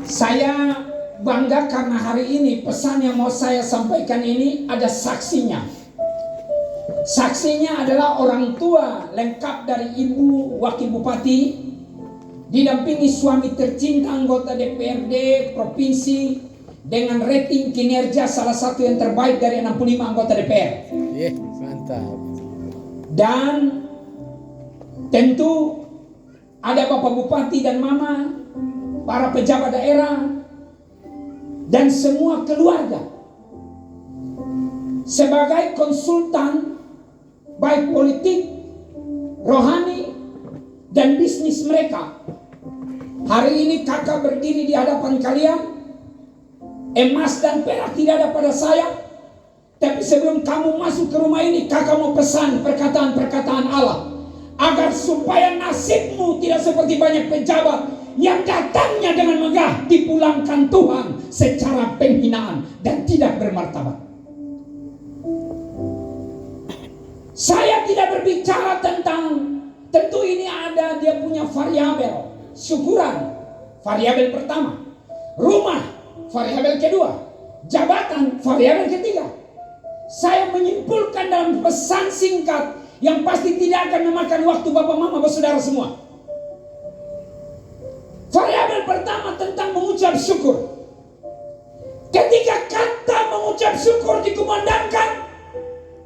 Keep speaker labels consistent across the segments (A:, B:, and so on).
A: Saya bangga karena hari ini pesan yang mau saya sampaikan ini ada saksinya. Saksinya adalah orang tua lengkap dari Ibu Wakil Bupati, didampingi suami tercinta anggota DPRD Provinsi dengan rating kinerja salah satu yang terbaik dari 65 anggota DPR.
B: Mantap.
A: Dan tentu ada Bapak Bupati dan Mama, para pejabat daerah, dan semua keluarga. Sebagai konsultan baik politik, rohani, dan bisnis mereka, hari ini kakak berdiri di hadapan kalian. Emas dan perak tidak ada pada saya, tapi sebelum kamu masuk ke rumah ini, kakak mau pesan perkataan-perkataan Allah, agar supaya nasibmu tidak seperti banyak pejabat yang datangnya dengan megah dipulangkan Tuhan secara penghinaan dan tidak bermartabat. Saya tidak berbicara tentang, tentu ini ada dia punya variabel syukuran, variabel pertama, rumah, variabel kedua, jabatan, variabel ketiga. Saya menyimpulkan dalam pesan singkat yang pasti tidak akan memakan waktu Bapak Mama bersaudara semua. Variabel pertama tentang mengucap syukur. Ketika kata mengucap syukur dikumandangkan,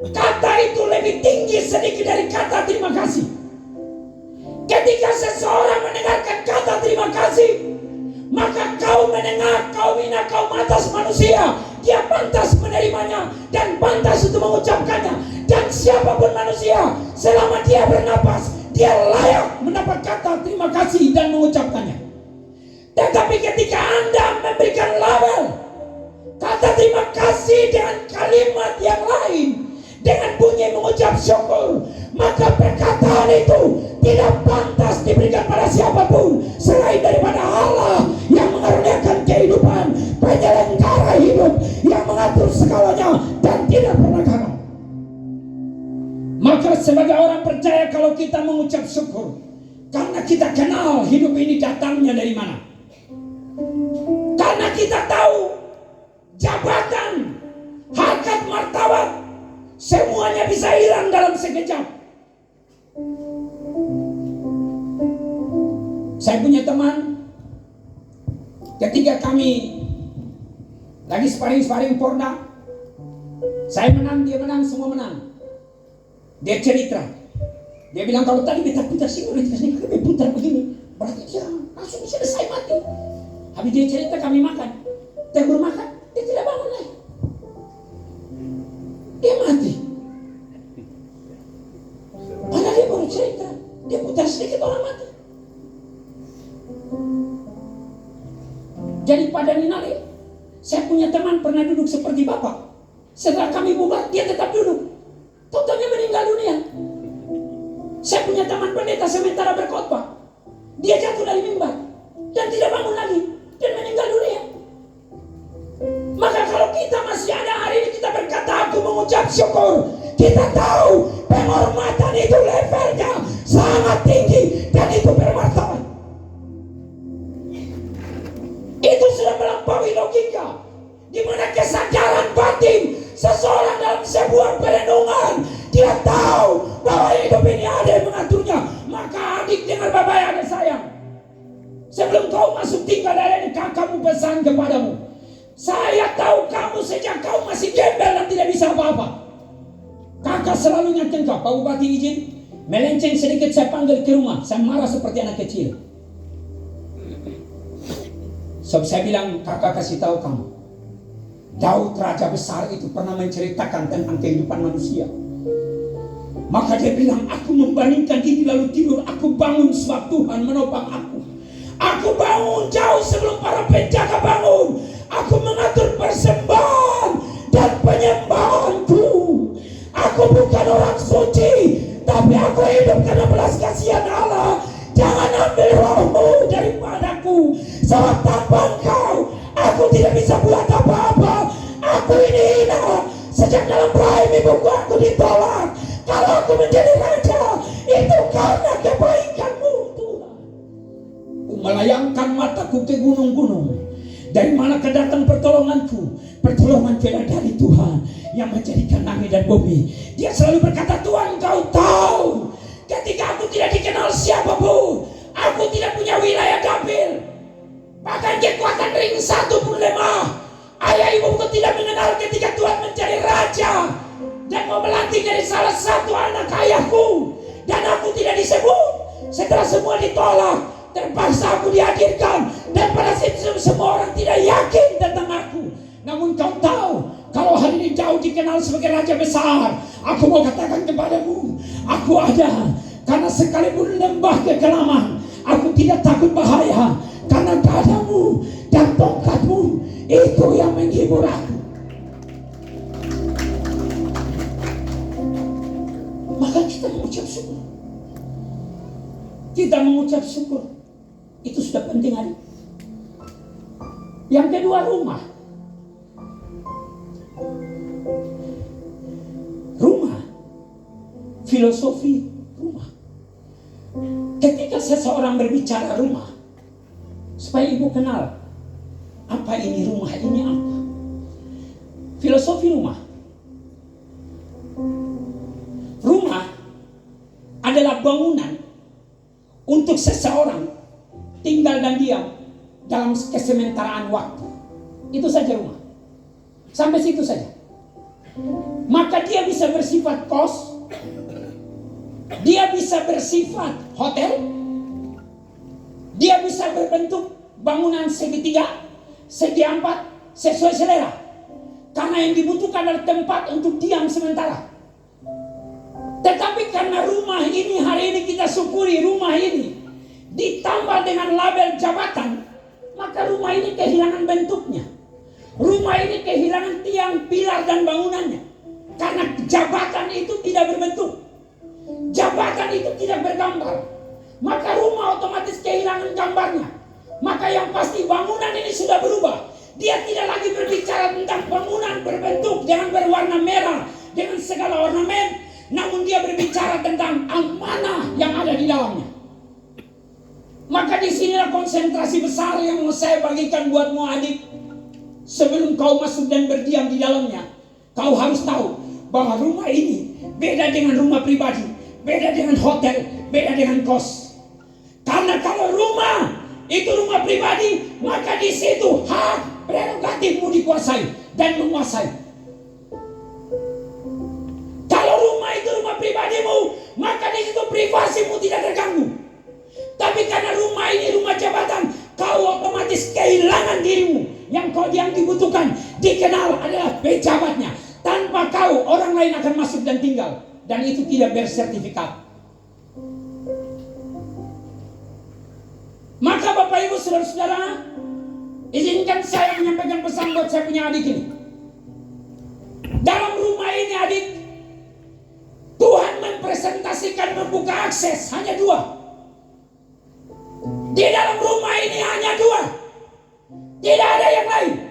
A: kata itu lebih tinggi sedikit dari kata terima kasih. Ketika seseorang mendengarkan kata terima kasih, maka kau mendengar, kau bina, kau atas manusia, dia pantas menerimanya dan pantas untuk mengucapkannya. Dan siapapun manusia, selama dia bernapas, dia layak mendapat kata terima kasih dan mengucapkannya. Tetapi ketika Anda memberikan label kata terima kasih dengan kalimat yang lain, dengan bunyi mengucap syukur, maka perkataan itu tidak pantas diberikan pada siapapun selain daripada Allah yang mengaruniakan kehidupan, penyelenggara hidup, yang mengatur segalanya dan tidak pernah gagal. Maka sebagai orang percaya, kalau kita mengucap syukur, karena kita kenal hidup ini datangnya dari mana, karena kita tahu jabatan, harkat, martabat semuanya bisa hilang dalam sekejap. Saya punya teman, ketika kami lagi sparring Porda, saya menang, dia menang, semua menang. Dia cerita, dia bilang kalau tadi kita putar sini, kita putar begini, berarti dia langsung selesai mati. Habis dia cerita kami makan, tembur makan, dia tidak bangun lagi, dia mati. Padahal dia baru cerita, dia putar sedikit orang mati. Jadi pada Ninale, saya punya teman pernah duduk seperti Bapak. Setelah kami bubar, dia tetap duduk. Totalnya meninggal dunia. Saya punya teman pendeta sementara berkhotbah, dia jatuh dari mimbar dan tidak bangun lagi dan meninggal dunia. Maka kalau kita masih ada hari ini, kita berkata aku mengucap syukur, kita tahu penghormatan itu levelnya sangat tinggi dan itu bermartabat. Itu sudah melampaui logika, di mana kesadaran batin seseorang dalam sebuah perenungan, dia tahu bahwa hidup ini ada yang mengaturnya. Maka adik dengar bapak yang ada sayang, sebelum kau masuk tinggal dari ini, kakakmu pesan kepadamu, saya tahu kamu sejak kau masih gembel dan tidak bisa apa-apa. Kakak selalu nyakin kau, Pak Bupati izin melenceng sedikit, saya panggil ke rumah, saya marah seperti anak kecil. Sebab saya bilang, kakak kasih tahu kamu, Daud raja besar itu pernah menceritakan tentang kehidupan manusia. Maka dia bilang, aku membandingkan diri lalu tidur, aku bangun sebab Tuhan menopang aku. Aku bangun jauh sebelum para penjaga bangun. Aku mengatur persembahan dan penyembahanku. Aku bukan orang suci, tapi aku hidup karena belas kasihan Allah. Jangan ambil rohmu daripadaku, sebab tanpa engkau aku tidak bisa buat apa-apa. Aku ini hina, sejak dalam rahim ibuku aku ditolak. Kalau aku menjadi raja, itu karena kebaikanmu Tuhan. Melayang memalingkan mataku ke gunung-gunung. Dari mana datang pertolonganku? Pertolonganku adalah dari Tuhan yang menjadikan langit dan bumi. Dia selalu berkata, Tuhan kau tahu, ketika aku tidak dikenal siapapun, aku tidak punya wilayah dapil, bahkan kekuatan ring 1 pun lemah. Ayah ibuku tidak mengenal ketika Tuhan menjadi raja dan mau melantik dari salah satu anak ayahku, dan aku tidak disebut. Setelah semua ditolak, terpaksa aku dihadirkan, dan pada situ semua orang tidak yakin tentang aku. Namun kau tahu, kalau hari ini jauh dikenal sebagai raja besar, aku mau katakan kepadamu, aku ada. Karena sekalipun lembah kekelaman, aku tidak takut bahaya, karena padamu dan tongkatmu itu yang menghibur aku. Maka kita mengucap syukur. Kita mengucap syukur. Itu sudah penting hari. Yang kedua, rumah. Rumah. Filosofi rumah. Ketika seseorang berbicara rumah, supaya ibu kenal apa ini rumah, ini apa. Filosofi rumah. Rumah adalah bangunan untuk seseorang tinggal dan diam dalam kesementaraan waktu. Itu saja rumah. Sampai situ saja. Maka dia bisa bersifat kos, dia bisa bersifat hotel, dia bisa berbentuk bangunan segi 3, segi 4, sesuai selera. Karena yang dibutuhkan adalah tempat untuk diam sementara. Tetapi karena rumah ini, hari ini kita syukuri rumah ini ditambah dengan label jabatan, maka rumah ini kehilangan bentuknya. Rumah ini kehilangan tiang, pilar dan bangunannya. Karena jabatan itu tidak berbentuk, jabatan itu tidak bergambar, maka rumah otomatis kehilangan gambarnya. Maka yang pasti bangunan ini sudah berubah. Dia tidak lagi berbicara tentang bangunan berbentuk dengan berwarna merah dengan segala ornamen, namun dia berbicara tentang amanah yang ada di dalamnya. Maka disinilah konsentrasi besar yang mau saya bagikan buatmu adik. Sebelum kau masuk dan berdiam di dalamnya, kau harus tahu bahwa rumah ini beda dengan rumah pribadi, beda dengan hotel, beda dengan kos. Karena kalau rumah itu rumah pribadi, maka di situ hak prerogatifmu dikuasai dan menguasai. Kalau rumah itu rumah pribadimu, maka di situ privasimu tidak terganggu. Tapi karena rumah ini rumah jabatan, kau otomatis kehilangan dirimu. Yang dibutuhkan, dikenal adalah pejabatnya. Tanpa kau, orang lain akan masuk dan tinggal. Dan itu tidak bersertifikat. Maka Bapak Ibu Saudara-saudara, izinkan saya menyampaikan pesan buat saya punya adik ini. Dalam rumah ini adik, Tuhan mempresentasikan membuka akses hanya 2. Di dalam rumah ini hanya 2. Tidak ada yang lain,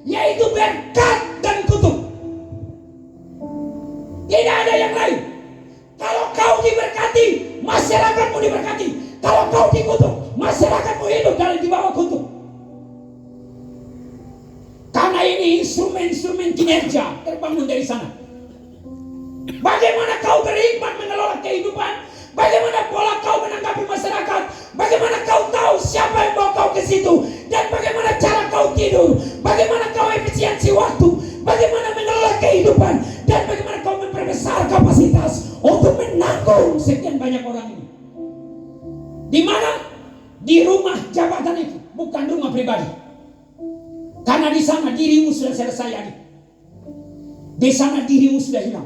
A: yaitu berkat dan kutuk. Tidak ada yang lain. Kalau kau diberkati, masyarakatmu diberkati. Kalau kau dikutuk, masyarakatmu hidup di bawah kutuk. Karena ini instrumen-instrumen kinerja terbangun dari sana. Bagaimana kau berhikmat mengelola kehidupan? Bagaimana pola kau menanggapi masyarakat? Bagaimana kau tahu siapa yang bawa kau ke situ? Dan bagaimana cara kau tidur? Bagaimana kau efisiensi waktu? Bagaimana mengelola kehidupan? Dan bagaimana kau memperbesar kapasitas untuk menanggung sekian banyak orang ini? Di mana? Di rumah jabatan itu, bukan rumah pribadi. Karena di sana dirimu sudah selesai, adik. Di sana dirimu sudah hilang.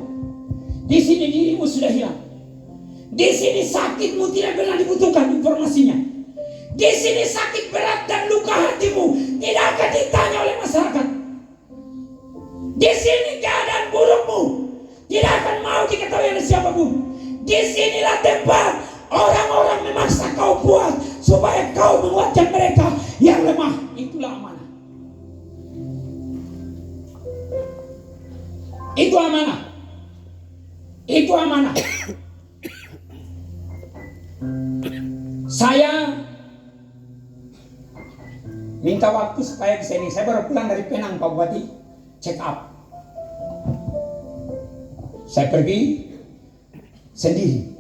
A: Di sini dirimu sudah hilang. Di sini sakitmu tidak pernah dibutuhkan informasinya. Di sini sakit berat dan luka hatimu tidak akan ditanya oleh masyarakat. Di sini keadaan burukmu tidak akan mau diketahui oleh siapapun. Di sinilah tempat orang-orang memaksa kau kuat supaya kau menguatkan mereka yang lemah. Itulah amanah. Itu amanah. Itu amanah. Saya Minta waktu supaya bisa ini. Saya baru pulang dari Penang, Pak Bupati. Check up. Saya pergi sendiri.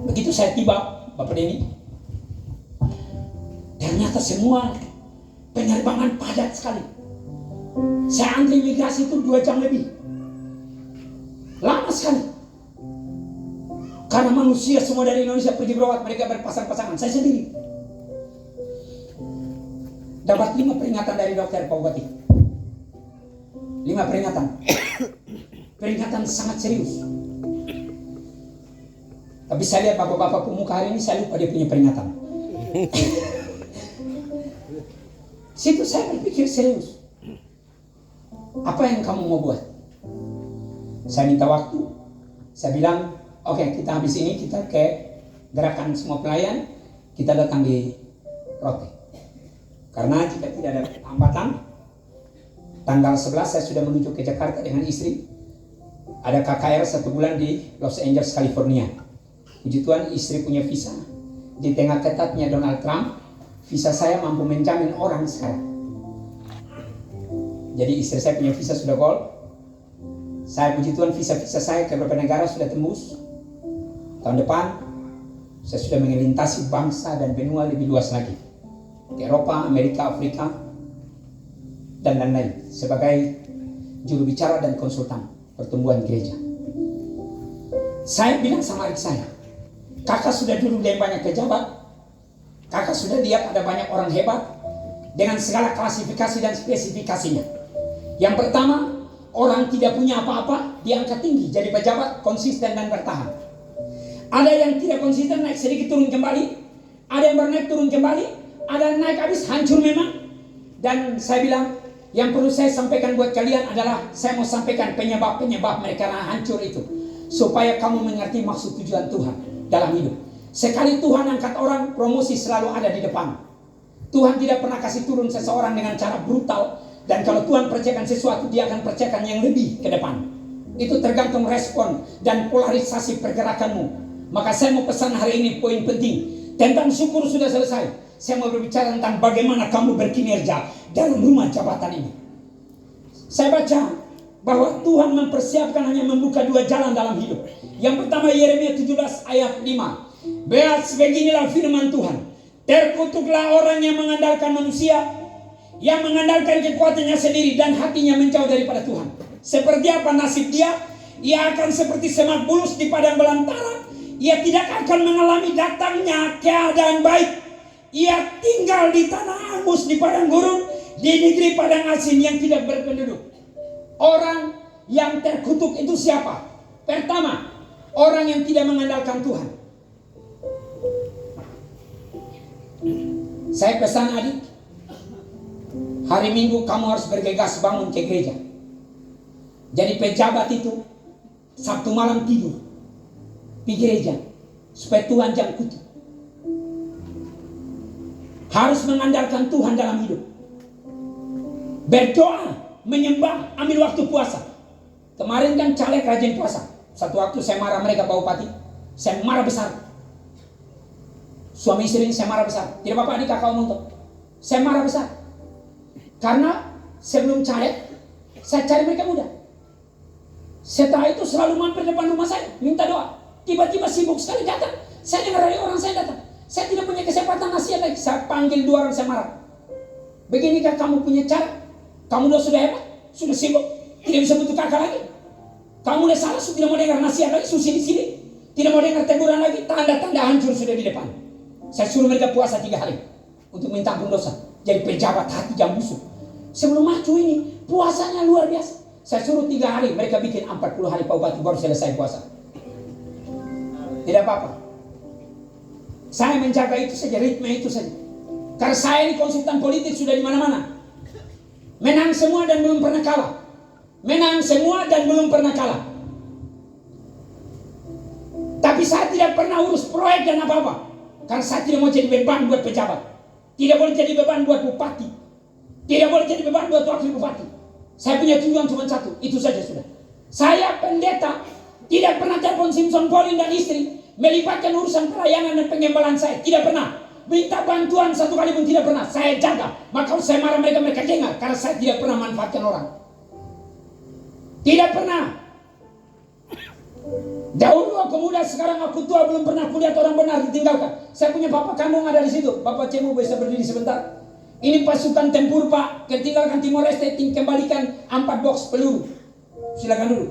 A: Begitu saya tiba, Bapak Denny, ternyata semua penerbangan padat sekali. Saya antri imigrasi itu 2 jam lebih. Lama sekali. Karena manusia semua dari Indonesia pergi berobat, mereka berpasang-pasangan. Saya sendiri. Dapat 5 peringatan dari dokter, Pak Bupati. 5 peringatan. Peringatan sangat serius. Tapi saya lihat bapak-bapak pemuka hari ini, saya lupa dia punya peringatan. Situ saya berpikir serius. Apa yang kamu mau buat? Saya minta waktu. Saya bilang, oke, kita habis ini kita ke gerakan semua pelayan. Kita datang di Rote. Karena jika tidak ada hambatan, tanggal 11 saya sudah menuju ke Jakarta dengan istri. Ada KKR 1 bulan di Los Angeles, California. Puji Tuhan, istri punya visa. Di tengah ketatnya Donald Trump, visa saya mampu menjamin orang sekarang. Jadi istri saya punya visa sudah gold. Saya puji Tuhan, visa-visa saya ke beberapa negara sudah tembus. Tahun depan, saya sudah mengelintasi bangsa dan benua lebih luas lagi. Ke Eropa, Amerika, Afrika, dan lain-lain. Sebagai juru bicara dan konsultan pertumbuhan gereja. Saya bilang sama adik saya, kakak sudah dulu dengan banyak pejabat, kakak sudah lihat ada banyak orang hebat dengan segala klasifikasi dan spesifikasinya. Yang pertama, orang tidak punya apa-apa, diangkat tinggi jadi pejabat, konsisten dan bertahan. Ada yang tidak konsisten, naik sedikit turun kembali. Ada yang bernaik turun kembali. Ada yang naik habis, hancur memang. Dan saya bilang, yang perlu saya sampaikan buat kalian adalah, saya mau sampaikan penyebab-penyebab mereka hancur itu, supaya kamu mengerti maksud tujuan Tuhan dalam hidup. Sekali Tuhan angkat orang, promosi selalu ada di depan. Tuhan tidak pernah kasih turun seseorang dengan cara brutal. Dan kalau Tuhan percayakan sesuatu, dia akan percayakan yang lebih ke depan. Itu tergantung respon dan polarisasi pergerakanmu. Maka saya mau pesan hari ini poin penting. Tentang syukur sudah selesai. Saya mau berbicara tentang bagaimana kamu berkinerja dalam rumah jabatan ini. Saya baca bahwa Tuhan mempersiapkan hanya membuka 2 jalan dalam hidup. Yang pertama, Yeremia 17 ayat 5. Belas, beginilah firman Tuhan. Terkutuklah orang yang mengandalkan manusia, yang mengandalkan kekuatannya sendiri dan hatinya menjauh daripada Tuhan. Seperti apa nasib dia? Ia akan seperti semak bulus di padang belantara. Ia tidak akan mengalami datangnya keadaan baik. Ia tinggal di tanah angus, di padang gurun, di negeri padang asin yang tidak berpenduduk. Orang yang terkutuk itu siapa? Pertama, orang yang tidak mengandalkan Tuhan. Saya pesan adik, hari Minggu kamu harus bergegas bangun ke gereja. Jadi pejabat itu Sabtu malam tidur di gereja supaya Tuhan jangan kutuk. Harus mengandalkan Tuhan dalam hidup. Berdoa, menyembah, ambil waktu puasa. Kemarin kan caleg rajin puasa. Satu waktu saya marah mereka, Pak Bupati. Saya marah besar. Suami istri ini saya marah besar. Tidak apa-apa, ini kakak omong tuh. Saya marah besar. Karena sebelum caleg, saya cari mereka muda. Setelah itu selalu mampir depan rumah saya, minta doa. Tiba-tiba sibuk sekali datang. Saya dengar dari orang saya datang. Saya tidak punya kesempatan nasihat lagi. Saya panggil 2 orang, saya marah. Beginikah kamu punya cara? Kamu sudah hebat, sudah sibuk, tidak bisa butuh kakak lagi. Kamu udah salah, tidak mau dengar nasihat lagi, susi di sini. Tidak mau dengar teguran lagi, tanda-tanda hancur sudah di depan. Saya suruh mereka puasa 3 hari untuk minta ampun dosa. Jadi pejabat hati yang busuk. Sebelum maju ini, puasanya luar biasa. Saya suruh 3 hari, mereka bikin 40 hari Pak Bupati baru selesai puasa. Tidak apa-apa. Saya menjaga itu saja, ritme itu saja. Karena saya ini konsultan politik sudah di mana-mana. Menang semua dan belum pernah kalah. Menang semua dan belum pernah kalah. Tapi saya tidak pernah urus proyek dan apa-apa. Karena saya tidak mau jadi beban buat pejabat. Tidak boleh jadi beban buat bupati. Tidak boleh jadi beban buat wakil bupati. Saya punya tujuan cuma satu, itu saja sudah. Saya pendeta, tidak pernah telepon Simpson, Pauline dan istri melibatkan urusan pelayanan dan penyembalan saya. Tidak pernah. minta bantuan 1 kali pun tidak pernah. Saya jaga. Maka kalau saya marah mereka dengar. Karena saya tidak pernah manfaatkan orang. Tidak pernah. Dahulu aku muda, sekarang aku tua, belum pernah kulihat orang benar ditinggalkan. Saya punya bapak kandung ada di situ. Bapak Cemu bisa berdiri sebentar. Ini pasukan tempur Pak, ketinggalkan Timor Leste, kembalikan 4 box peluru. Silakan dulu.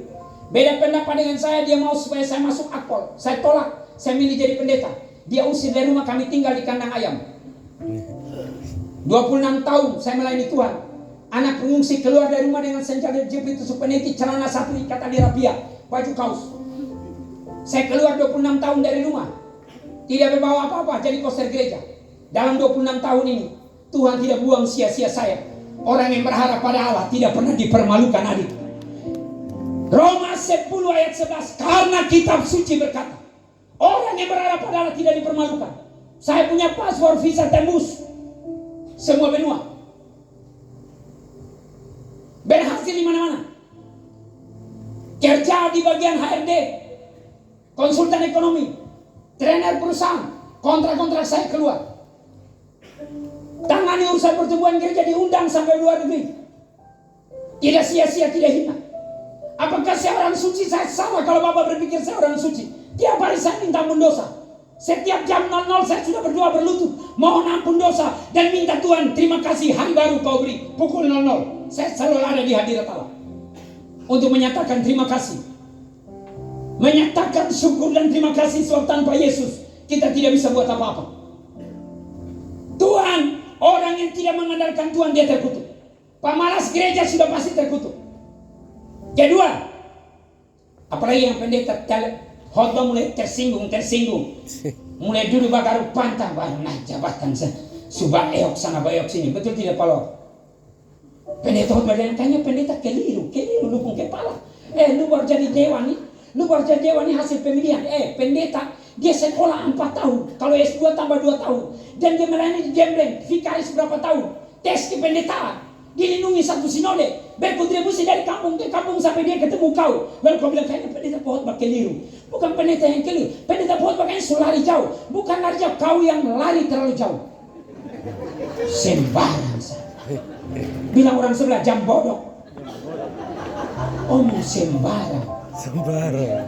A: Beda pendapat dengan saya, dia mau supaya saya masuk akpol. Saya tolak, saya milih jadi pendeta. Dia usir dari rumah, kami tinggal di kandang ayam. 26 tahun saya melayani Tuhan. Anak pengungsi keluar dari rumah dengan senjata jepit, tusuk peniti, celana satu ikatan di rapia, baju kaos. Saya keluar 26 tahun dari rumah, tidak berbawa apa-apa, jadi poster gereja. Dalam 26 tahun ini, Tuhan tidak buang sia-sia saya. Orang yang berharap pada Allah tidak pernah dipermalukan, adik. Roma 10 ayat 11, karena kitab suci berkata, orang yang berharap pada Allah tidak dipermalukan. Saya punya paspor visa tembus semua benua. Berhasil di mana-mana. Kerja di bagian HRD, konsultan ekonomi, trainer perusahaan, kontrak-kontrak saya keluar. Tangani urusan pertumbuhan gereja, diundang sampai luar negeri. Tidak sia-sia, tidak hina. Apakah saya orang suci? Saya salah kalau Bapak berpikir saya orang suci. Tiap hari saya minta ampun dosa. Setiap jam 00 saya sudah berdoa berlutut, mohon ampun dosa dan minta Tuhan, terima kasih hari baru kau beri. Pukul 00 saya selalu ada di hadirat Allah untuk menyatakan terima kasih, menyatakan syukur dan terima kasih. Sebab tanpa Yesus kita tidak bisa buat apa-apa. Tuhan, orang yang tidak mengandalkan Tuhan dia terkutuk. Pemalas gereja sudah pasti terkutuk. Kedua, apalagi yang pendeta khotbah mulai tersinggung. Mulai dulu bakar pantang, baru naik jabatan subah eok sana bayok sini. Betul tidak Pak Lor? Pendeta khotbah dan tanya pendeta keliru lu pun kepala. Lu baru jadi dewan nih, hasil pemilihan. Pendeta dia sekolah 4 tahun, kalau S2 tambah 2 tahun, dan dia melayani di Gembleng, vikaris berapa tahun, tes kependetaan, dilindungi satu sinode, berkontribusi dari kampung ke kampung sampai dia ketemu kau. Lalu kau bilang kayaknya pendeta khotbah keliru. Bukan pendeta yang keliru, pendeta khotbah kayaknya sudah lari jauh. Bukan lari jauh, kau yang lari terlalu jauh. Sembarang. Bilang orang sebelah jam bodoh. Omong sembarang.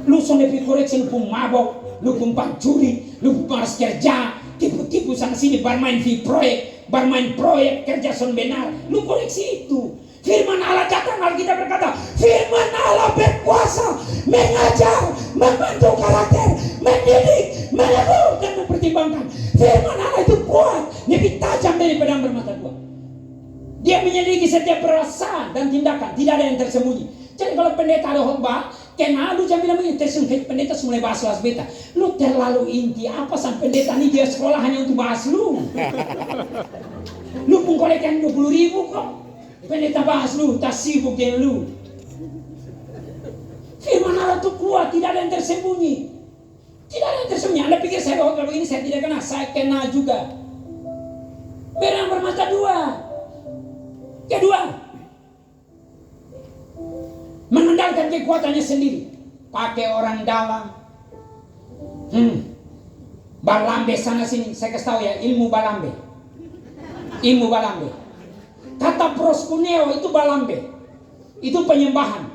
A: Lu sudah koreksi, lu pun mabok, lu pun pancuri, lu pun malas kerja, tipu-tipu sana sini, bermain di proyek, kerja son benar. Lu koreksi itu. Firman Allah datang, Alkitab berkata, firman Allah berkuasa mengajar, membentuk karakter, mendidik, menegur dan mempertimbangkan. Firman Allah itu kuat, lebih tajam dari pedang bermata dua. Dia menyelidiki setiap perasaan dan tindakan, tidak ada yang tersembunyi. Jadi kalau pendeta ada khotbah, kenapa lu jangan bilang begini, tersembunyi pendeta mulai bahas beta. Lu terlalu inti, apa sampai pendeta ini dia sekolah hanya untuk bahas lu. Lu pun kolekan 20.000 kok. Pendeta bahas lu, tak sibuk dengan lu. Firman Allah itu kuat, tidak ada yang tersembunyi. Tidak ada yang tersembunyi. Anda pikir saya khotbah begini saya tidak kenal, saya kenal juga. Pedang bermata dua. Kedua, mengandalkan kekuatannya sendiri, pakai orang dalam, balambe sana sini. Saya kasih tahu ya, ilmu balambe. Kata proskuneo itu balambe, itu penyembahan.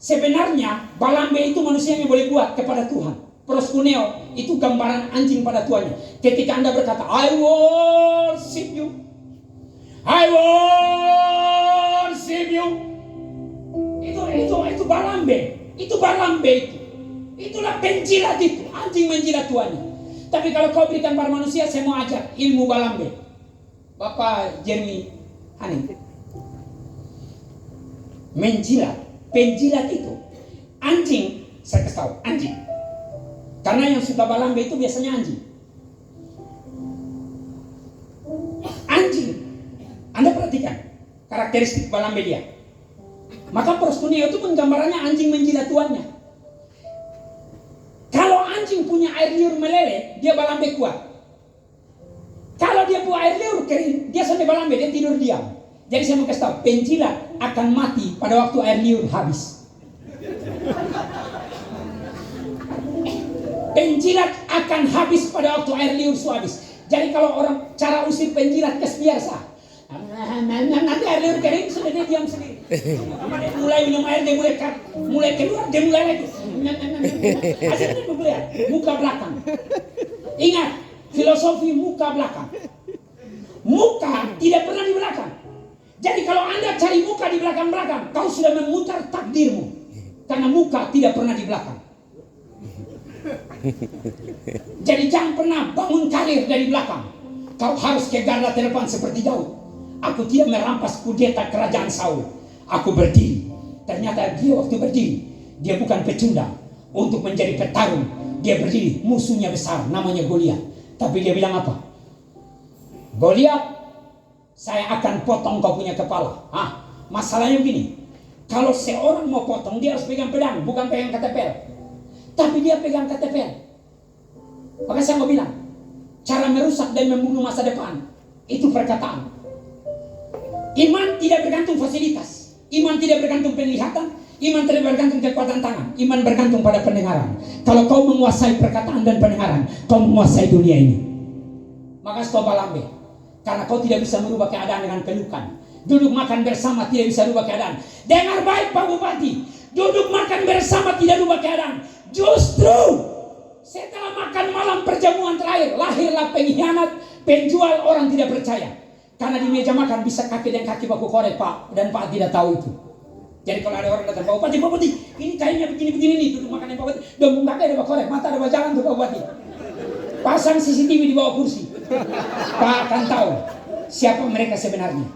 A: Sebenarnya balambe itu manusia yang boleh buat kepada Tuhan. Proskuneo itu gambaran anjing pada tuannya. Ketika Anda berkata, I worship you, itu balambe. Itulah penjilat itu, anjing menjilat tuannya. Tapi kalau kau berikan pada manusia, saya mau ajar ilmu balambe. Bapak Jeremy Haning, penjilat itu anjing. Saya kasih tahu anjing, karena yang suka balambe itu biasanya anjing. Anda perhatikan karakteristik balambe dia. Maka proskuneo itu penggambarannya anjing menjilat tuannya. Kalau anjing punya air liur meleleh, dia balambe kuat. Kalau dia punya air liur kering, dia sampai balambe, dia tidur diam. Jadi saya mau kasih tahu, penjilat akan mati pada waktu air liur habis. Penjilat akan habis pada waktu air liur habis. Jadi kalau orang cara usir penjilat kes biasa. Nanti air liur kering sudah dia diam sendiri. Dia mulai minum air, dia mulai keluar, dia mulai lagi. Akhirnya dia muka belakang. Ingat, filosofi muka belakang. Muka tidak pernah di belakang. Jadi kalau Anda cari muka di belakang-belakang, kau sudah memutar takdirmu. Karena muka tidak pernah di belakang. Jadi jangan pernah bangun karir dari belakang. Kau harus ke garda terdepan seperti Daud. Aku tidak merampas kudeta kerajaan Saul. Aku berdiri. Ternyata dia waktu berdiri, dia bukan pecundang untuk menjadi petarung. Dia berdiri, musuhnya besar, namanya Goliat. Tapi dia bilang apa? Goliat, saya akan potong kau punya kepala. Masalahnya begini. Kalau seorang mau potong, dia harus pegang pedang, bukan pegang ketepel. Tapi dia pegang ketepel. Maka saya mau bilang, cara merusak dan membunuh masa depan, itu perkataan. Iman tidak bergantung fasilitas. Iman tidak bergantung penglihatan. Iman tidak bergantung kekuatan tangan. Iman bergantung pada pendengaran. Kalau kau menguasai perkataan dan pendengaran, kau menguasai dunia ini. Maka stop lambe. Karena kau tidak bisa merubah keadaan dengan pelukan. Duduk makan bersama tidak bisa rubah keadaan. Dengar baik Pak Bupati. Duduk makan bersama tidak rubah keadaan. Justru setelah makan malam perjamuan terakhir, lahirlah pengkhianat, penjual, orang tidak percaya. Karena di meja makan bisa kaki dan kaki baku korek Pak, dan Pak tidak tahu itu. Jadi kalau ada orang datang, Pak Bupati, ini kayaknya begini-begini nih, duduk makan yang Pak Bupati. Dong kaki ada baku korek, mata ada jalan tuh Pak Bupati. Pasang CCTV di bawah kursi. Pak akan tahu siapa mereka sebenarnya.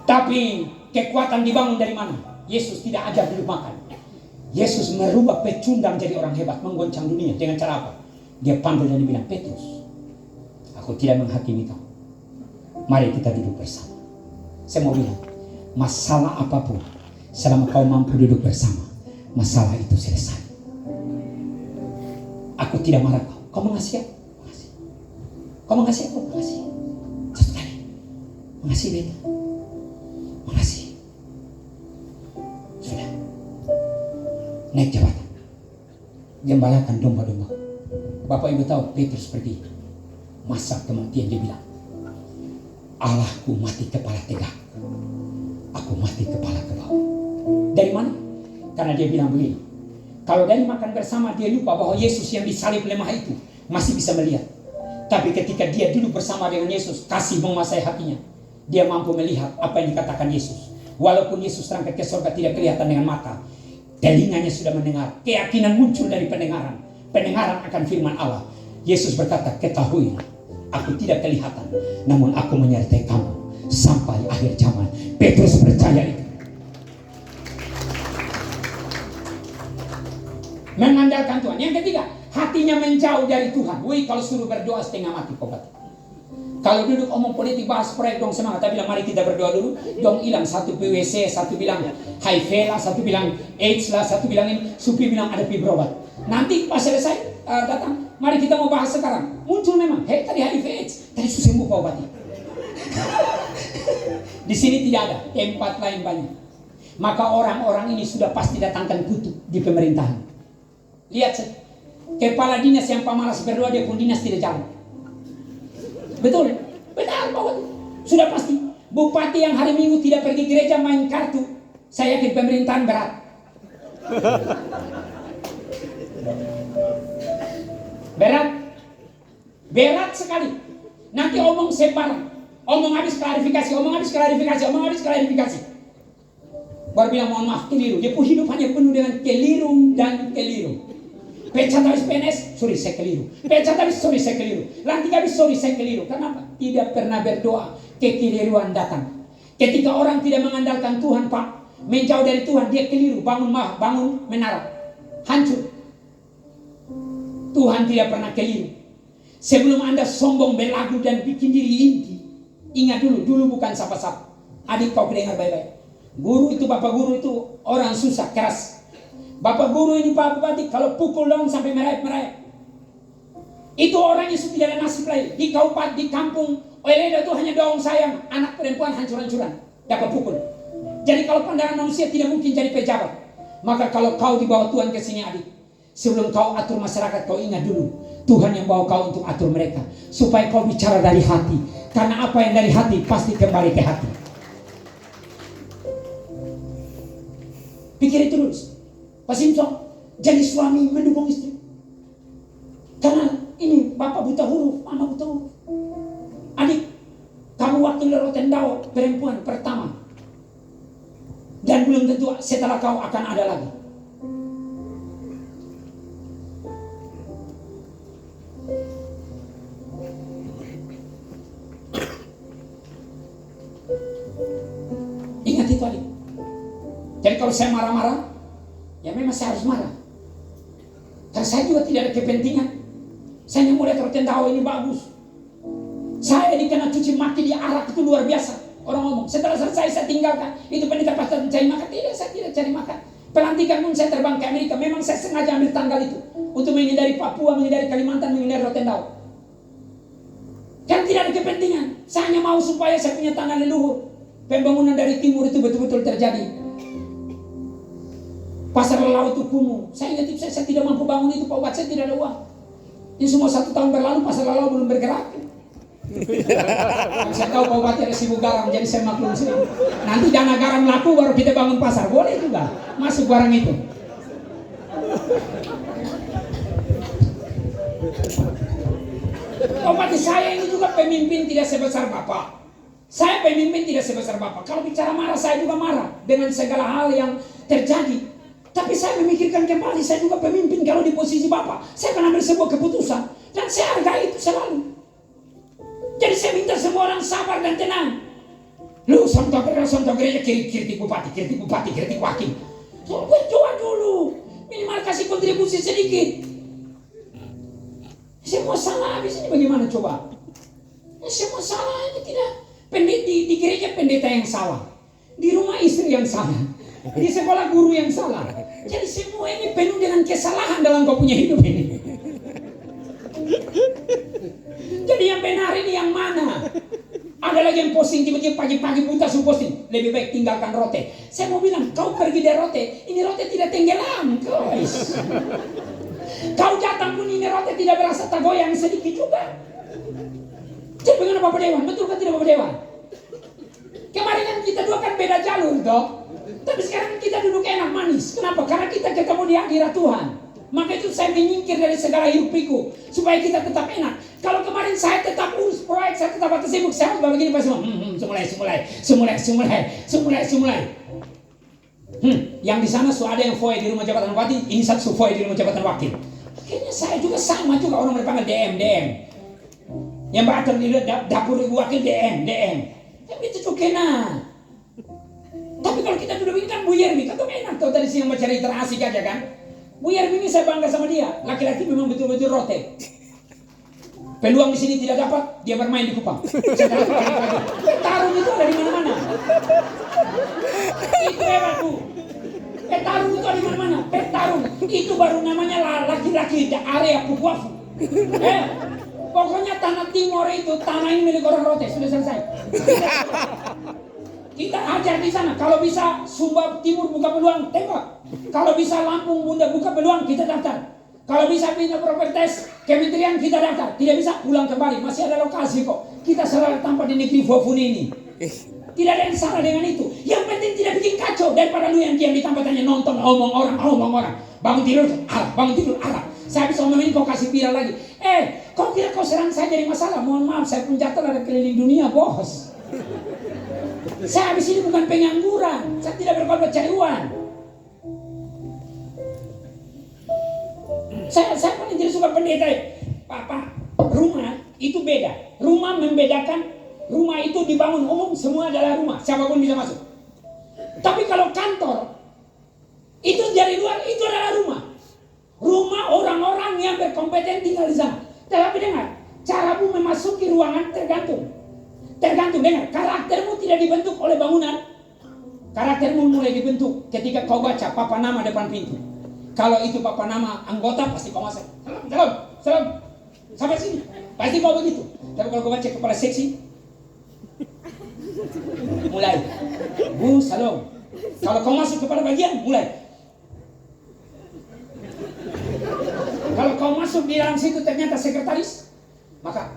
A: Tapi kekuatan dibangun dari mana? Yesus tidak ajar duduk makan. Yesus merubah pecundang jadi orang hebat, menggoncang dunia. Dengan cara apa? Dia panggil dan bilang, Petrus, aku tidak menghakimi kau. Mari kita duduk bersama. Saya mau bilang, masalah apapun, selama kau mampu duduk bersama, masalah itu selesai. Aku tidak marah kau. Kau mengasihi aku? Mengasihi. Kau mengasihi aku? Mengasihi. Satu kali. Mengasihi beta. Mengasihi. Sudah. Naik jabatan. Gembalakan domba-domba. Bapak Ibu tahu Petrus pergi. Masa kematian dia bilang, Allahku mati kepala tegak. Aku mati kepala ke bawah. Dari mana? Karena dia bilang begini. Kalau dari makan bersama dia lupa bahwa Yesus yang disalib lemah itu masih bisa melihat. Tapi ketika dia duduk bersama dengan Yesus, kasih menguasai hatinya. Dia mampu melihat apa yang dikatakan Yesus. Walaupun Yesus terangkat ke surga tidak kelihatan dengan mata, telinganya sudah mendengar. Keyakinan muncul dari pendengaran. Pendengaran akan firman Allah. Yesus berkata, ketahuilah, aku tidak kelihatan, namun aku menyertai kamu sampai akhir zaman. Petrus percaya itu. Mengandalkan Tuhan. Yang ketiga, hatinya menjauh dari Tuhan. Wih, kalau suruh berdoa setengah mati kau kata. Kalau duduk omong politik bahas proyek dong semangat. Tapi bilang mari kita berdoa dulu. Dong hilang satu PWC, satu bilang HIV lah, satu bilang AIDS lah, satu bilang ini, Supi bilang ada berobat. Nanti pas selesai datang, mari kita mau bahas sekarang. Muncul memang, tadi HIV AIDS, tadi sembuh Pak Bupati. Di sini tidak ada, tempat lain banyak. Maka orang-orang ini sudah pasti datangkan kutuk di pemerintahan. Lihat saja, kepala dinas yang pemalas berdoa dia pun dinas tidak jalan. Betul, betul Pak Bupati. Sudah pasti. Bupati yang hari Minggu tidak pergi gereja main kartu, saya yakin pemerintahan berat. Berat sekali. Nanti omong sebar, omong habis klarifikasi. Baru bilang mohon maaf, keliru. Dia pun hidup hanya penuh dengan keliru dan keliru. Pecat habis PNS, sorry saya keliru. Pecat habis, sorry saya keliru. Lantik habis, sorry saya keliru. Kenapa? Tidak pernah berdoa, kekeliruan datang. Ketika orang tidak mengandalkan Tuhan Pak, menjauh dari Tuhan, dia keliru. Bangun menara, hancur. Tuhan tidak pernah keliru. Sebelum Anda sombong, berlagu dan bikin diri inti, ingat dulu bukan sapa-sapa. Adik kau dengar baik-baik. Guru itu, bapak guru itu orang susah, keras. Bapak guru ini Pak Bupati, kalau pukul dong sampai merayap. Itu orang yang sudah ada nasib lain. Di kabupaten, di kampung Oeleda itu hanya doang sayang, anak perempuan hancur-hancuran, dapat pukul. Jadi kalau pandangan manusia tidak mungkin jadi pejabat. Maka kalau kau di bawah Tuhan ke sini adik, Sebelum kau atur masyarakat, kau ingat dulu Tuhan yang bawa kau untuk atur mereka, supaya kau bicara dari hati. Karena apa yang dari hati pasti kembali ke hati. Pikir itu dulu. Pak Simpson jadi suami mendukung istri. Karena ini bapak buta huruf, mama buta huruf. Adik, kamu wakil Rotendao perempuan pertama. Dan belum tentu setelah kau akan ada lagi. Ingat itu adik. Jadi kalau saya marah-marah, ya memang saya harus marah. Karena saya juga tidak ada kepentingan. Saya yang mulai Rotendao ini bagus. Saya dikena cuci maki di arak itu luar biasa. Orang ngomong, setelah selesai saya tinggalkan. Itu pendeta pastor mencari makan. Tidak, saya tidak cari makan. Pelantikan pun saya terbang ke Amerika. Memang saya sengaja ambil tanggal itu untuk menghindari Papua, menghindari Kalimantan, menghindari Rotendao. Kan tidak ada kepentingan. Saya hanya mau supaya saya punya tangan leluhur. Pembangunan dari timur itu betul-betul terjadi. Pasar Laut itu kumuh. Saya ingat saya tidak mampu bangun itu, Pak Wat, saya tidak ada uang. Ini semua 1 tahun berlalu, pasar Laut belum bergerak. Saya tahu Pak Wat ada sibuk garam, jadi saya maklum sih. Nanti dana garam laku baru kita bangun pasar, boleh juga masuk barang itu. Pak Wat, saya ini juga pemimpin tidak sebesar Bapak. Saya pemimpin tidak sebesar Bapak. Kalau bicara marah, saya juga marah dengan segala hal yang terjadi. Tapi saya memikirkan kembali, saya juga pemimpin kalau di posisi Bapak. Saya akan ambil sebuah keputusan dan saya hargai itu selalu. Jadi saya minta semua orang sabar dan tenang. Lu sontok gereja kritik bupati, kritik wakil. Coba dulu, minimal kasih kontribusi sedikit. Semua salah habis ini bagaimana coba? Semua salah ini tidak. Di gereja pendeta yang salah, di rumah istri yang salah, di sekolah guru yang salah. Jadi semua ini penuh dengan kesalahan dalam kau punya hidup ini. Jadi yang benar ini yang mana? Ada lagi yang posting tiba-tiba pagi-pagi buta suruh posting. Lebih baik tinggalkan Rote. Saya mau bilang, kau pergi dari Rote, ini Rote tidak tenggelam, guys. Kau datang pun ini Rote tidak berasa tergoyang sedikit juga. Jadi bagaimana Bapak Dewan? Betul kan tidak Bapak Dewan? Kemarin kan kita dua kan beda jalur toh. Tapi sekarang kita duduk enak manis. Kenapa? Karena kita ketemu di hadirat Tuhan. Maka itu saya menyingkir dari segala hiruk pikuk supaya kita tetap enak. Kalau kemarin saya tetap urus proyek, saya tetap atas sibuk, saya harus begini pas semulai. Yang di sana ada yang foya di rumah jabatan bupati, ini satu foya di rumah jabatan wakil. Akhirnya saya juga sama juga orang berpanggil DM. Yang batal di dapur wakil DM. Tapi itu tuh kena. Tapi kalau kita duduk ini kan Bu Yermi, kan tuh enak tuh tadi siang mencari terasik aja kan. Bu Yermi ini saya bangga sama dia. Laki-laki memang betul-betul Rote. Peluang di sini tidak dapat, dia bermain di Kupang. Petarung itu ada di mana-mana. Itu hebat Bu. Petarung itu ada di mana-mana. Petarung itu baru namanya laki-laki area Pupuafu. Pokoknya tanah timur itu, tanah ini milik orang Rote, sudah selesai. Kita ajar di sana, kalau bisa Sumba Timur buka peluang, tembak. Kalau bisa Lampung Bunda buka peluang, kita daftar. Kalau bisa pindah propertes, kementerian kita daftar. Tidak bisa, pulang kembali, masih ada lokasi kok. Kita selalu tampak di negeri Fofun ini. Tidak ada yang salah dengan itu. Yang penting tidak bikin kacau, daripada lu yang diam di tempat hanya nonton, omong orang. Bangun tidur, Arab. Saya bisa ngomong ini kau kasih viral lagi. Kau kira kau serang saya jadi masalah? Mohon maaf, saya pun jatuh ada keliling dunia, bos. Saya habis ini bukan pengangguran. Saya tidak berkorban cari uang. Saya paling tidak suka pendeta. Papa, rumah itu beda. Rumah membedakan. Rumah itu dibangun umum, semua adalah rumah. Siapapun bisa masuk. Tapi kalau kantor, itu dari luar, itu adalah rumah. Rumah orang-orang yang berkompeten tinggal di sana. Tetapi dengar, caramu memasuki ruangan tergantung. Dengar, karaktermu tidak dibentuk oleh bangunan. Karaktermu mulai dibentuk ketika kau baca papa nama depan pintu. Kalau itu papa nama anggota, pasti kau masuk. Salam. Sampai sini. Pasti kau begitu. Tapi kalau kau baca kepala seksi, mulai. Bu, salam. Kalau kau masuk kepada bagian, mulai. Kalau kau masuk di dalam situ ternyata sekretaris, maka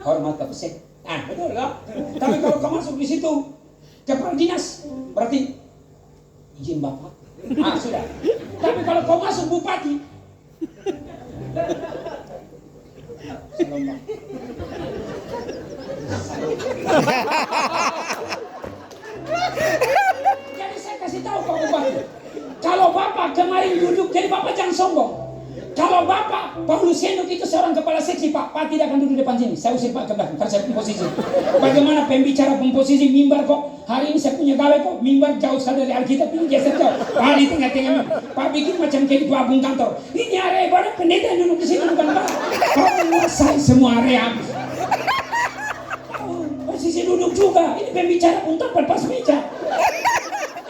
A: hormat ke pesek. Betul lah. Tapi kalau kau masuk di situ kepala dinas, berarti izin bapak. Sudah. Tapi kalau kau masuk bupati, salam pak. Jadi saya kasih tahu kau bupati, kalau bapak kemarin duduk, jadi bapak jangan sombong. Kalau bapak Paulus Henok itu seorang kepala seksi, Pak tidak akan duduk depan sini. Saya usir Pak ke belakang, karena saya komposisi. Bagaimana pembicara komposisi mimbar kok? Hari ini saya punya gawe kok, mimbar jauh sekali dari Alkitab, ini geser jauh. Pak di tengah-tengah, Pak bikin macam kayak di Babung kantor. Ini area ibadah pendeta yang duduk di sini bukan Pak. Pak menguasai semua area. Posisi duduk juga, ini pembicara untuk pas meja.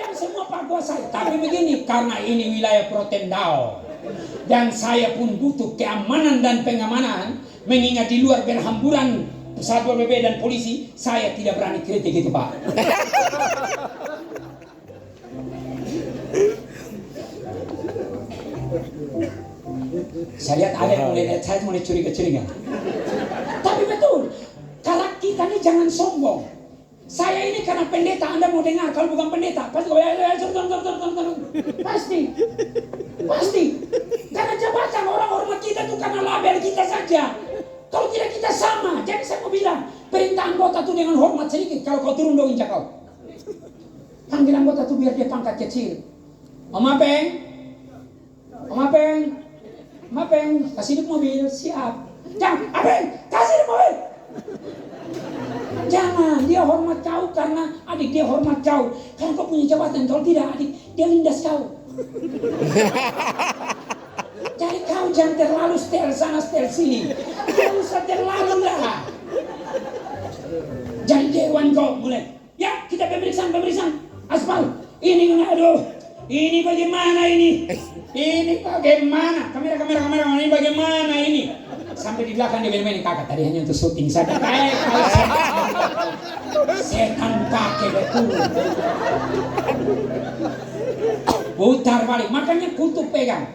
A: Yang semua Pak kuasai. Tapi begini, karena ini wilayah Protendao. Dan saya pun butuh keamanan dan pengamanan, mengingat di luar berhamburan Satpol PP dan polisi, saya tidak berani kritik itu Pak. Saya lihat ada yang mulai curiga-curiga. Tapi betul, kalau kita ini jangan sombong. Saya ini karena pendeta, Anda mau dengar, kalau bukan pendeta, pasti pasti. Karena jabatan orang hormat kita itu karena label kita saja. Kalau tidak kita sama. Jadi saya mau bilang, perintah anggota itu dengan hormat sedikit. Kalau kau turun dong injak kau. Panggil anggota itu biar dia pangkat kecil. Om Apeng, kasih di mobil, siap. Jangan, Apeng, kasih di mobil. Jangan, dia hormat kau karena adik dia hormat kau. Karena kau punya jabatan, kalau tidak adik, dia lindas kau. Jadi kau jangan terlalu setel sana setel sini. Tidak usah terlalu lah. Jadi dewan kau mulai. Ya kita pemeriksaan aspal. Ini aduh. Ini bagaimana ini? Ini bagaimana? Kamera ini bagaimana ini? Sampai di belakang dia main kakak tadi hanya untuk syuting saja. Setan pakai betul. Putar balik, makanya kutub pegang.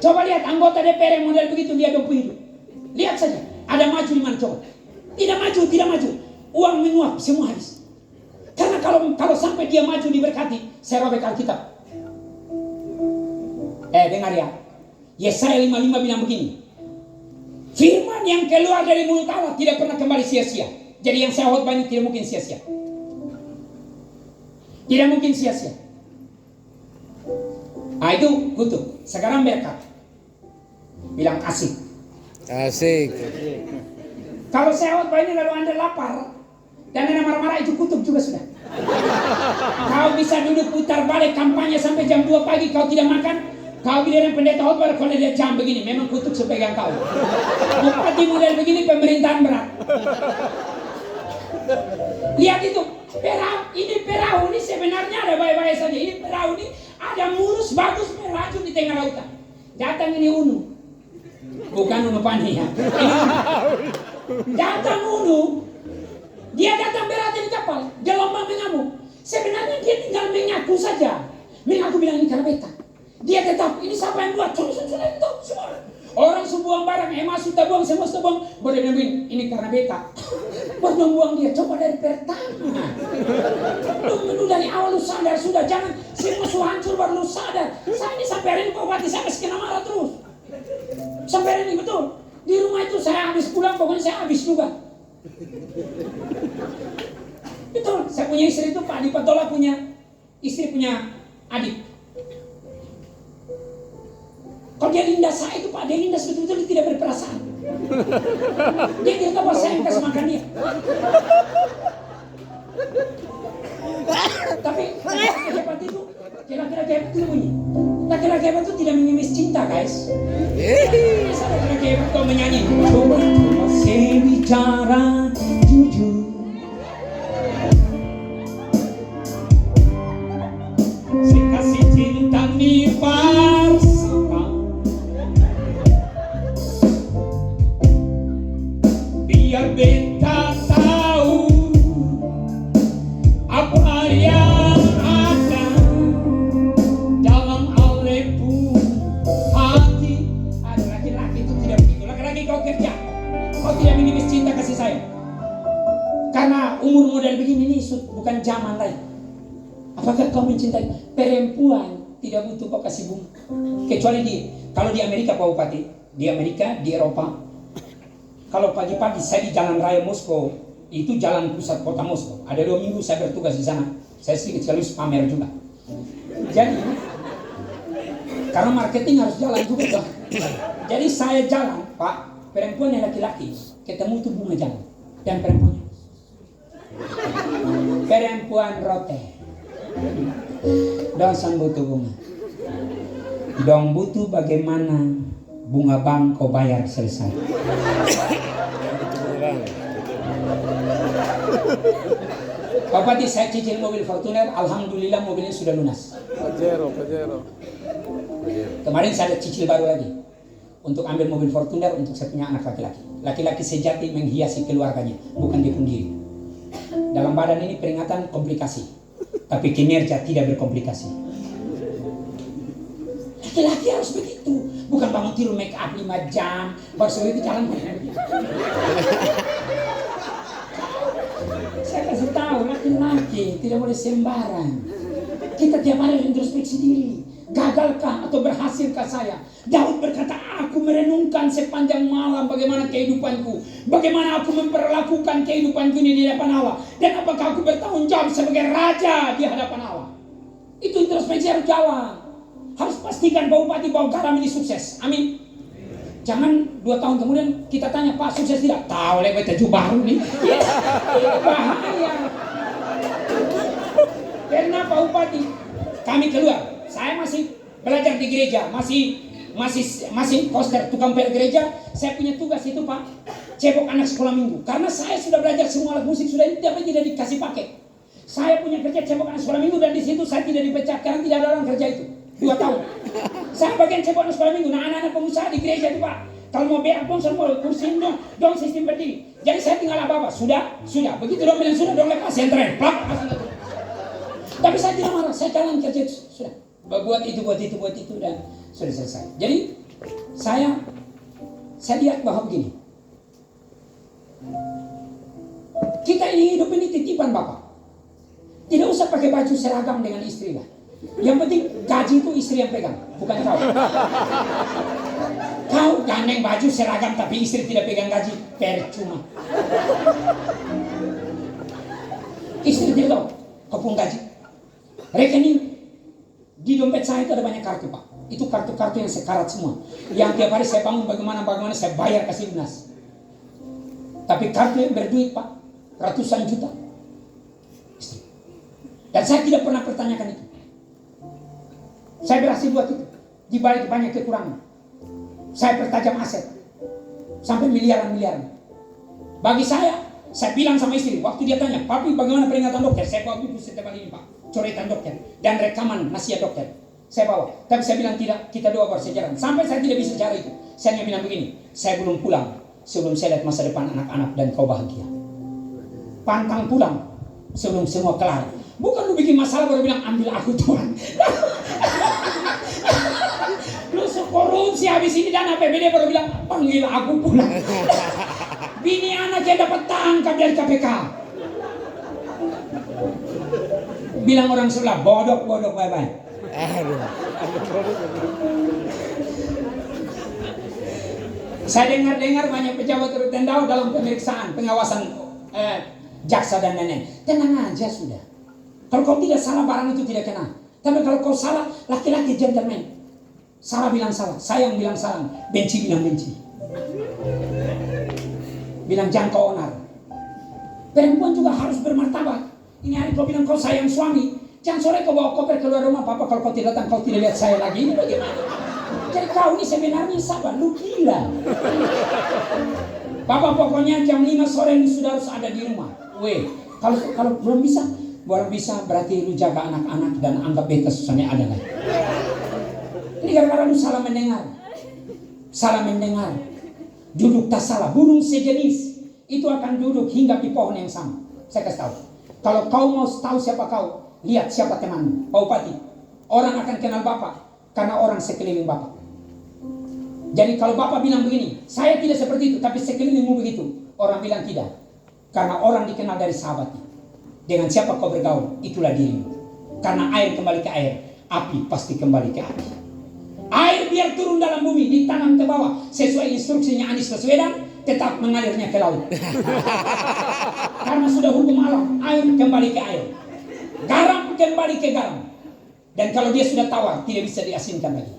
A: Coba lihat anggota DPR yang model begitu, lihat 20 hidup. Lihat saja, ada maju di mana coba? Tidak maju. Uang menyuap, semua habis. Karena kalau sampai dia maju diberkati, saya robek Alkitab. Dengar ya. Yesaya 55 bilang begini. Firman yang keluar dari mulut Allah tidak pernah kembali sia-sia. Jadi yang saya khotbah ini tidak mungkin sia-sia. Tidak mungkin sia-sia. Itu kutub. Sekarang berkat. Bilang asik.
B: Asik.
A: Kalau saya khotbah ini lalu Anda lapar dan Anda marah-marah, itu kutub juga sudah. Kau bisa duduk putar balik kampanye sampai jam 2 pagi kau tidak makan. Kau giliran pendeta khotbah kalau dia jam begini, memang kutub sepegang kau. Bupati model begini pemerintahan berat. Lihat itu, perahu ini sebenarnya ada baik-baik saja. Ini perahu ini ada mulus bagus merajut di tengah lautan. Datang ini Unu, bukan Unu Pani ya. Datang Unu, dia datang berat di kapal, gelombang mengamuk. Sebenarnya dia tinggal mengaku saja, mengaku bilang ini karena beta. Dia tetap, ini siapa yang buat? Sudah itu semua. Orang sebuang barang, masuk tabung, semua tabung. Boleh bilang ini karena beta. Buang dia, coba dari pertama. Lu dari awal lu sadar sudah, jangan semua su hancur baru lu sadar. Saya ini sampai hari ini kau mati, saya masih kena marah terus. Sampai hari ini betul. Di rumah itu saya habis pulang, pokoknya saya habis juga. Betul, saya punya istri itu Pak Adi Patola punya istri punya adik. Kalau dia lindas saya itu Pak, dia lindas betul-betul tidak berperasaan. Dia tidak tahu saya yang kasih makan dia. Tapi laki-laki hebat itu, laki-laki hebat itu bunyi. Laki-laki hebat itu tidak mengemis cinta guys. Biasa laki-laki hebat itu menyanyi. Coba saya bicara jujur. Saya kasih cinta nih bersama. Biar beta tahu apa yang ada dalam alepu hati Karena umur model begini nih bukan zaman lagi. Apakah kau mencintai perempuan? Tidak butuh kau kasih bunga. Kecuali kalau di Amerika Pak Bupati, di Amerika, di Eropa, kalau pagi-pagi saya di Jalan Raya Moskow, itu jalan pusat kota Moskow. Ada 2 minggu saya bertugas di sana. Saya sedikit sekaligus pamer juga. Jadi, karena marketing harus jalan juga Pak. Jadi saya jalan, Pak, perempuan yang laki-laki, ketemu itu bunga jalan. Dan perempuannya. Perempuan rote. Dong butuh bunga. Dong butuh bagaimana bunga bank kau bayar selesai. Pak Bupati, saya cicil mobil Fortuner, alhamdulillah mobilnya sudah lunas.
B: Pajero.
A: Kemarin saya ada cicil baru lagi untuk ambil mobil Fortuner untuk saya punya anak laki-laki. Laki-laki sejati menghiasi keluarganya, bukan dia sendiri. Dalam badan ini peringatan komplikasi, tapi kinerja tidak berkomplikasi. Laki-laki harus begitu, bukan bangun tidur make up 5 jam, baru sore itu jalan. Saya kasih tahu, laki-laki tidak boleh sembarang. Kita tiap hari introspeksi diri. Gagalkah atau berhasilkah saya? Daud berkata, aku merenungkan sepanjang malam bagaimana kehidupanku, bagaimana aku memperlakukan kehidupanku ini di hadapan Allah, dan apakah aku bertanggung jawab sebagai raja di hadapan Allah. Itu introspeksi harus jalan. Harus pastikan Pak Bupati bahwa garam ini sukses. Amin. Jangan 2 tahun kemudian kita tanya, Pak sukses tidak? Tahu lewat baju baru nih. Bahaya. Karena Pak Bupati, kami keluar. Saya masih belajar di gereja, masih poster tukang pel gereja. Saya punya tugas itu Pak, cebok anak sekolah minggu. Karena saya sudah belajar semua alat musik sudah, tapi tidak dikasih pakai. Saya punya kerja cebok anak sekolah minggu dan di situ saya tidak dipecat karena tidak ada orang kerja itu 2 tahun. Saya bagian cebok anak sekolah minggu. Nah anak-anak pengusaha di gereja itu Pak, kalau mau berak pun semua kursi dong sistem berdiri. Jadi saya tinggal apa sudah. Begitu dong bilang sudah dong lepas yang tren, plak. Tapi saya tidak marah, saya jalan kerja itu sudah. Buat itu dan sudah selesai. Jadi saya lihat bahwa begini, kita ini hidup ini titipan Bapak. Tidak usah pakai baju seragam dengan istri lah. Yang penting gaji itu istri yang pegang, bukan kau. Kau gandeng baju seragam tapi istri tidak pegang gaji, percuma. Istri tidak tahu kau pun gaji. Rekening di dompet saya itu ada banyak kartu Pak. Itu kartu-kartu yang sekarat semua. Yang tiap hari saya bangun bagaimana saya bayar kasih lunas. Tapi kartu yang berduit Pak, ratusan juta. Dan saya tidak pernah pertanyakan itu. Saya berhasil buat itu. Di balik banyak kekurangan. Saya pertajam aset. Sampai miliaran-miliaran. Bagi saya bilang sama istri, waktu dia tanya, Papi bagaimana peringatan dokter? Saya bawa buku setiap hari ini Pak. Coretan dokter dan rekaman nasihat dokter saya bawa, tapi saya bilang tidak, kita doa bersejarah. Sampai saya tidak bisa cara itu. Saya hanya bilang begini, saya belum pulang sebelum saya lihat masa depan anak-anak dan kau bahagia. Pantang pulang sebelum semua kelar. Bukan lu bikin masalah baru bilang ambil aku Tuhan. Lu korupsi habis ini dan APBD baru bilang panggil aku pulang. Bini anak yang dapat tangkap dari KPK. Bilang orang sebelah, bodok, bye-bye. Saya dengar banyak pejabat tertentu dalam pemeriksaan, pengawasan jaksa dan nenek. Tenang aja sudah. Kalau kau tidak salah, barang itu tidak kena. Tapi kalau kau salah, laki-laki gentleman. Salah bilang salah, sayang bilang sayang, benci bilang benci. Bilang jangan kau onar. Perempuan juga harus bermartabat. Ini hari kau bilang kau sayang suami, jangan sore kau bawa koper keluar rumah, Papa kalau kau tidak datang kau tidak lihat saya lagi, ini bagaimana? Jadi kau ini sebenarnya sabar, lu gila. Papa pokoknya jam 5 sore ini sudah harus ada di rumah. Kalau belum bisa berarti lu jaga anak-anak dan anggap beta susahnya ada lagi. Ini gara-gara lu salah mendengar. Duduk tak salah, burung sejenis itu akan duduk hingga di pohon yang sama. Saya kasih tahu. Kalau kau mau tahu siapa kau, lihat siapa temanmu. Pak Bupati, orang akan kenal Bapak karena orang sekeliling Bapak. Jadi kalau Bapak bilang begini, saya tidak seperti itu, tapi sekelilingmu begitu, orang bilang tidak. Karena orang dikenal dari sahabatnya. Dengan siapa kau bergaul, itulah dirimu. Karena air kembali ke air, api pasti kembali ke api. Air biar turun dalam bumi, ditanam ke bawah sesuai instruksinya Anies Baswedan, tetap mengalirnya ke laut. Karena sudah hukum alam, air kembali ke air, garam kembali ke garam. Dan kalau dia sudah tawar, tidak bisa diasinkan lagi.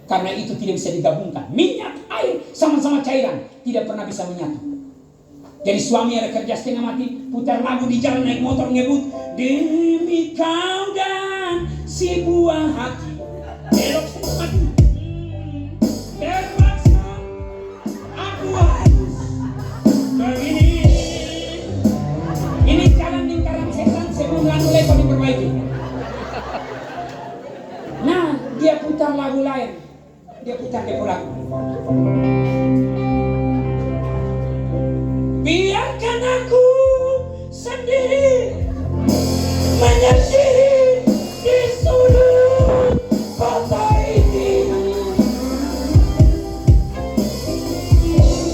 A: Karena itu tidak bisa digabungkan. Minyak, air, sama-sama cairan, tidak pernah bisa menyatu. Jadi suami ada kerja setengah mati, putar lagu di jalan naik motor ngebut, demi kau dan si buah hati, belok setengah mati. Terpaksa aku harus begini. Ini jalan lingkaran setan sebelum lalu lebar diperbaiki. Nah, dia putar lagu lain, dia putar depo lagu. Biarkan aku sendiri menyendiri di sudut kota ini.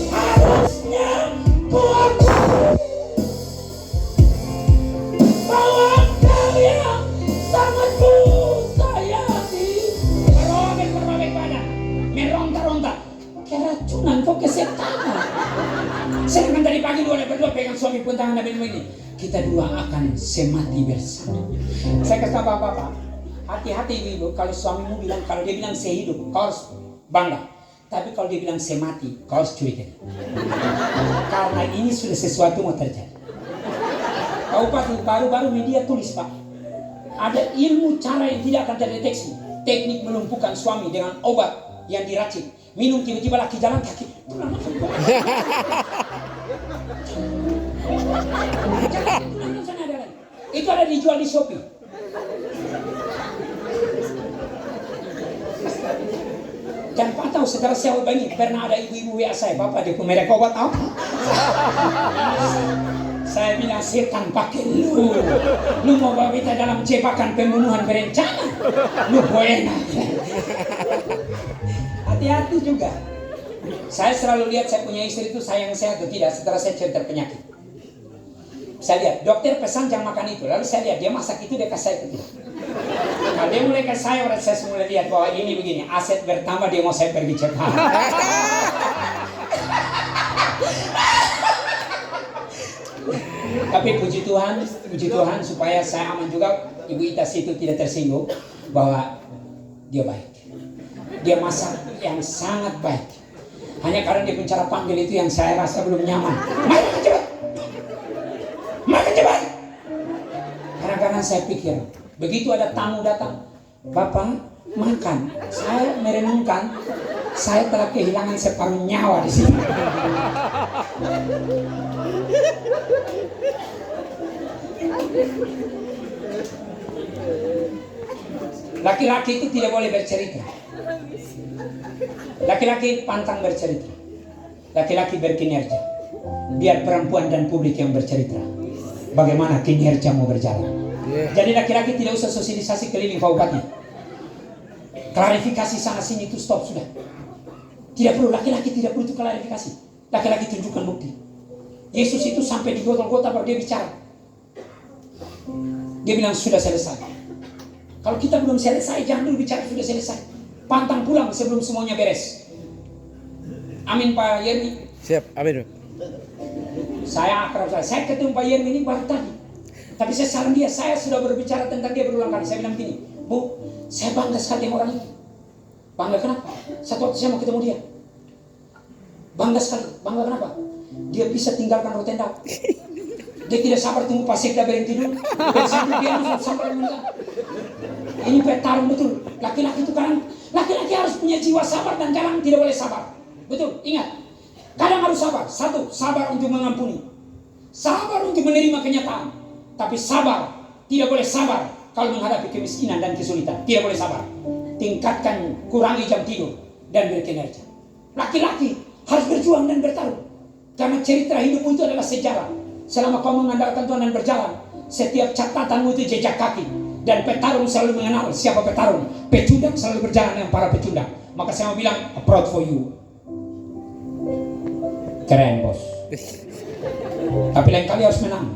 A: Harusnya ku akui bahwa kau yang sangat ku sayangi. Merobek badan, meronta-ronta, keracunan kok kesetanan. Sedangkan tadi pagi dua berdua pegang suami pun tangan Nabi ini. Kita dua akan semati bersama. Saya kasih tahu bapak, hati-hati ibu. Kalau suamimu bilang, kalau dia bilang sehidup, kau harus bangga. Tapi kalau dia bilang semati, kau harus curiga. Karena ini sudah sesuatu mau terjadi. Kau pasti baru-baru media tulis pak, ada ilmu cara yang tidak akan terdeteksi. Teknik melumpuhkan suami dengan obat yang diracik. Minum tiba-tiba laki jalan kaki. Itu ada dijual di Shopee. Dan Pak tahu setelah saya banyak pernah ada ibu-ibu WA saya, Bapak dia merek obat apa? Saya bilang setan pakai lu mau bawa kita dalam jebakan pembunuhan berencana, lu enak. Hati-hati juga. Saya selalu lihat saya punya istri itu sayang saya atau tidak setelah saya cerita penyakit. Saya lihat dokter pesan jangan makan itu, lalu saya lihat dia masak itu dia kasih saya itu. Kalau dia mulai kasih saya, orang saya mulai lihat bahwa ini begini aset bertambah, dia mau saya pergi cepat. Tapi puji Tuhan supaya saya aman juga, Ibu Ita situ tidak tersinggung bahwa dia baik. Dia masak yang sangat baik. Hanya karena dia cara panggil itu yang saya rasa belum nyaman. Makan cepat. Makan cepat. Kadang-kadang saya pikir, begitu ada tamu datang, Bapak makan. Saya merenungkan, saya telah kehilangan separuh nyawa di sini. Laki-laki itu tidak boleh bercerita. Laki-laki pantang bercerita. Laki-laki berkinerja. Biar perempuan dan publik yang bercerita bagaimana kinerja mau berjalan. Jadi laki-laki tidak usah sosialisasi keliling kabupaten. Klarifikasi sana sini itu stop sudah. Tidak perlu, laki-laki tidak perlu itu klarifikasi. Laki-laki tunjukkan bukti. Yesus itu sampai di Golgota baru dia bicara. Dia bilang sudah selesai. Kalau kita belum selesai, jangan dulu bicara sudah selesai. Pantang pulang sebelum semuanya beres. Amin Pak Yermi.
B: Siap, amin.
A: Saya akrab saya ketemu Pak Yermi ini baru tadi. Tapi saya saran dia, saya sudah berbicara tentang dia berulang kali. Saya bilang gini, Bu, saya bangga sekali dengan orang ini. Bangga kenapa? Satu waktu saya mau ketemu dia. Bangga sekali. Bangga kenapa? Dia bisa tinggalkan rotenda. Dia tidak sabar tunggu pas sekda berhenti dulu. Dia harus sampai meninggal. Ini petarung betul. Laki-laki itu laki-laki harus punya jiwa sabar dan kadang tidak boleh sabar. Betul, ingat. Kadang harus sabar. Satu, sabar untuk mengampuni. Sabar untuk menerima kenyataan. Tapi sabar, tidak boleh sabar kalau menghadapi kemiskinan dan kesulitan. Tidak boleh sabar. Tingkatkan, kurangi jam tidur dan berkinerja. Laki-laki harus berjuang dan bertarung. Karena cerita hidupmu itu adalah sejarah. Selama kau mengandalkan Tuhan dan berjalan, setiap catatanmu itu jejak kaki. Dan petarung selalu mengenal siapa petarung. Pecundang selalu berjalan dengan para pecundang. Maka saya mau bilang, I'm proud for you. Keren bos. Tapi lain kali harus menang.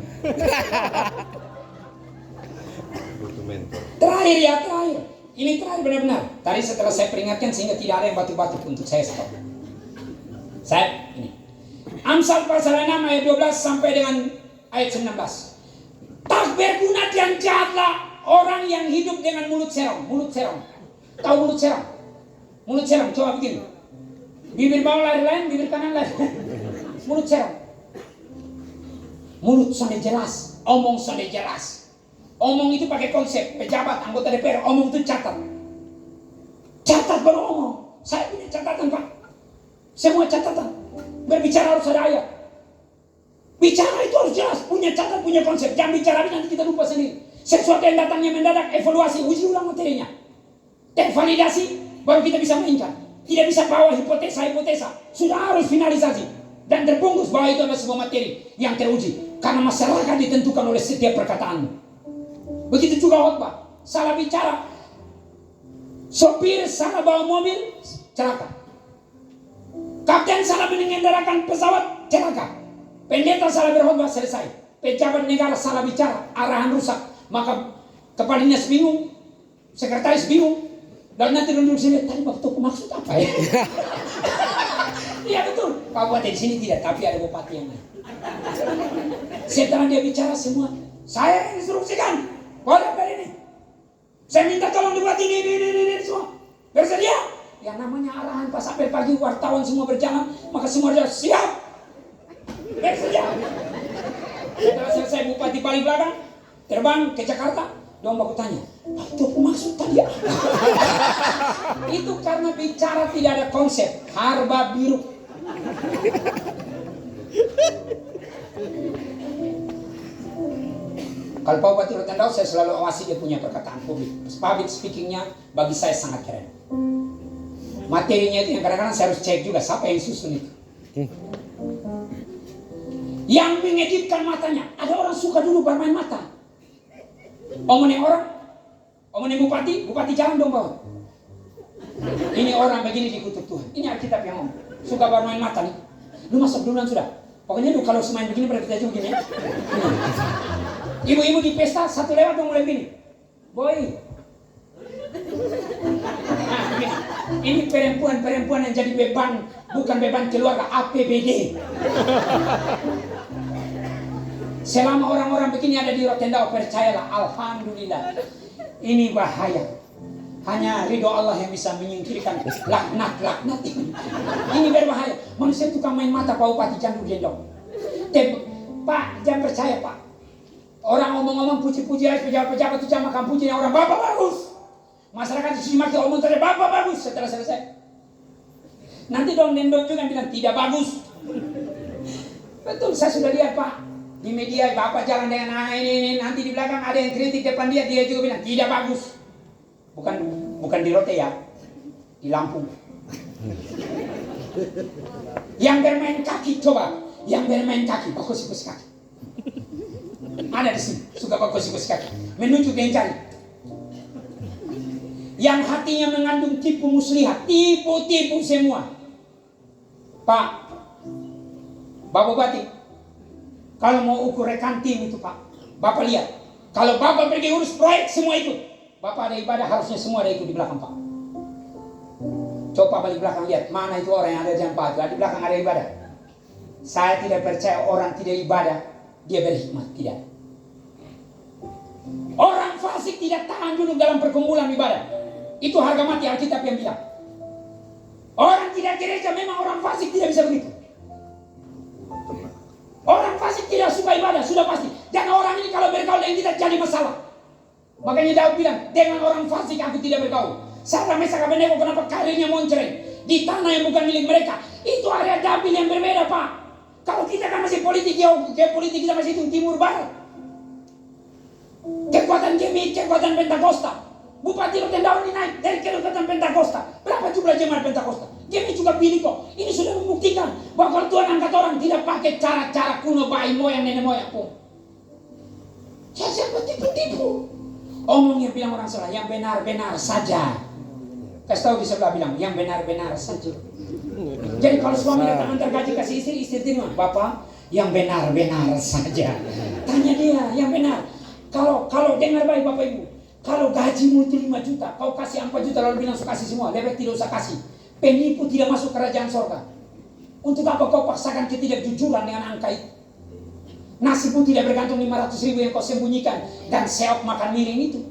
A: Terakhir ya, terakhir. Ini terakhir benar-benar. Tadi setelah saya peringatkan sehingga tidak ada yang batu-batu untuk saya stop. Saya ini. Amsal pasal 6 ayat 12 sampai dengan ayat 19. Tak berguna dan jahatlah orang yang hidup dengan mulut serong. Mulut serong. Tahu mulut serong? Mulut serong, coba begini. Bibir bawah lari lain, bibir kanan lari. Mulut serong. Mulut sudah jelas, omong sudah jelas. Omong itu pakai konsep, pejabat, anggota DPR, omong itu catat. Catat baru omong. Saya punya catatan, Pak. Semua catatan. Berbicara harus ada ayat. Bicara itu harus jelas, punya catat, punya konsep. Jangan bicara nanti kita lupa sendiri. Sesuatu yang datangnya mendadak, evaluasi, uji ulang materinya. Dan validasi, baru kita bisa mainkan. Tidak bisa bawa hipotesa. Sudah harus finalisasi. Dan terbungkus bahwa itu adalah sebuah materi yang teruji. Karena masyarakat ditentukan oleh setiap perkataanmu. Begitu juga khotbah. Salah bicara. Sopir salah bawa mobil, celaka. Kapten salah mengendarakan pesawat, celaka. Pendeta salah berkhotbah, selesai. Pejabat negara salah bicara, arahan rusak. Maka kepala dinas bingung, sekretaris bingung. Dan nanti duduk sini, tadi waktu aku maksud apa ya? Iya betul. Pak Bupati di sini tidak, tapi ada bupati yang lain. Setelah dia bicara semua, saya instruksikan. Boleh ini. Saya minta tolong dibuat ini semua. Bersedia? Yang namanya arahan pas sampai pagi wartawan semua berjalan, maka semua sudah siap. Bersedia. Setelah selesai bupati paling belakang, terbang ke Jakarta. Dong aku tanya, itu maksud tadi apa? Itu karena bicara tidak ada konsep, harba biru. Kalau Pak Bupati Rotendao, saya selalu awasi dia punya perkataan publik. Public speakingnya bagi saya sangat keren. Materinya itu yang kadang-kadang saya harus cek juga siapa yang susun itu. Yang mengedipkan matanya, ada orang suka dulu bermain mata. Omongin orang, omongin bupati jalan dong bawah. Ini orang begini dikutuk Tuhan. Ini Alkitab yang ngomong. Suka bermain mata nih. Lu masuk duluan sudah. Pokoknya lu kalau semain begini pada kita juga gini. Ibu-ibu di pesta satu lewat dong mulai begini. Boy. Nah, begini. Ini perempuan yang jadi beban, bukan beban keluarga, APBD. Selama orang-orang begini ada di Rotendao, percayalah, alhamdulillah. Ini bahaya. Hanya ridho Allah yang bisa menyingkirkan laknat ini. Ini berbahaya. Manusia tukang main mata Pak Bupati jangan gendong. Pak, jangan percaya Pak. Orang ngomong-ngomong puji-puji aja pejabat-pejabat itu jangan makan pujinya orang bapak bagus. Masyarakat di sini makin omong tadi bapak bagus setelah selesai. Nanti dong juga yang bilang tidak bagus. Betul, saya sudah lihat Pak. Di media bapak jalan dengan ini nanti di belakang ada yang kritik depan dia juga bilang tidak bagus. Bukan di Rote ya, di Lampung. Yang bermain kaki coba, yang bermain kaki, bagus kaki. Ada di sini, suka bagus kaki, menuju ke yang cari. Yang hatinya mengandung tipu muslihat, tipu semua. Pak, Bapak Bupati, kalau mau ukur rekan tim itu Pak, Bapak lihat. Kalau Bapak pergi urus proyek semua ikut. Bapak ada ibadah harusnya semua ada ikut di belakang Pak. Coba balik belakang lihat mana itu orang yang ada di Pak. Di belakang ada ibadah. Saya tidak percaya orang tidak ibadah dia berhikmat, tidak. Orang fasik tidak tahan duduk dalam perkumpulan ibadah. Itu harga mati Alkitab yang bilang. Orang tidak gereja memang orang fasik tidak bisa begitu. Orang fasik tidak suka ibadah sudah pasti. Dan orang ini kalau bergaul dengan kita jadi masalah. Makanya Daud bilang, dengan orang fasik aku tidak bergaul. Sarah Mesak Abednego kenapa karirnya moncreng di tanah yang bukan milik mereka. Itu area dapil yang berbeda Pak. Kalau kita kan masih politik kita masih itu timur barat. Kekuatan Gemit, kekuatan Pentakosta. Bupati Rotendao ini naik dari kekuatan Pentakosta. Berapa jumlah jemaat Pentakosta? Gemit juga pilih kok. Ini sudah membuktikan bahwa Tuhan angkat orang tidak pakai cara-cara kuno bayi moyang nenek moyang pun. Siapa tipu-tipu? Omong yang bilang orang salah, yang benar-benar saja. Kasih tahu di sebelah bilang, yang benar-benar saja. Jadi kalau suami datang antar gaji kasih istri terima. Bapak, Yang benar-benar saja. Tanya dia yang benar. Kalau dengar baik Bapak Ibu, kalau gajimu itu 5 juta, kau kasih 4 juta lalu bilang kasih semua, lebih tidak usah kasih. Penipu tidak masuk kerajaan sorga. Untuk apa kau paksakan ketidakjujuran dengan angka itu? Nasibmu tidak bergantung 500 ribu yang kau sembunyikan dan seok makan miring itu.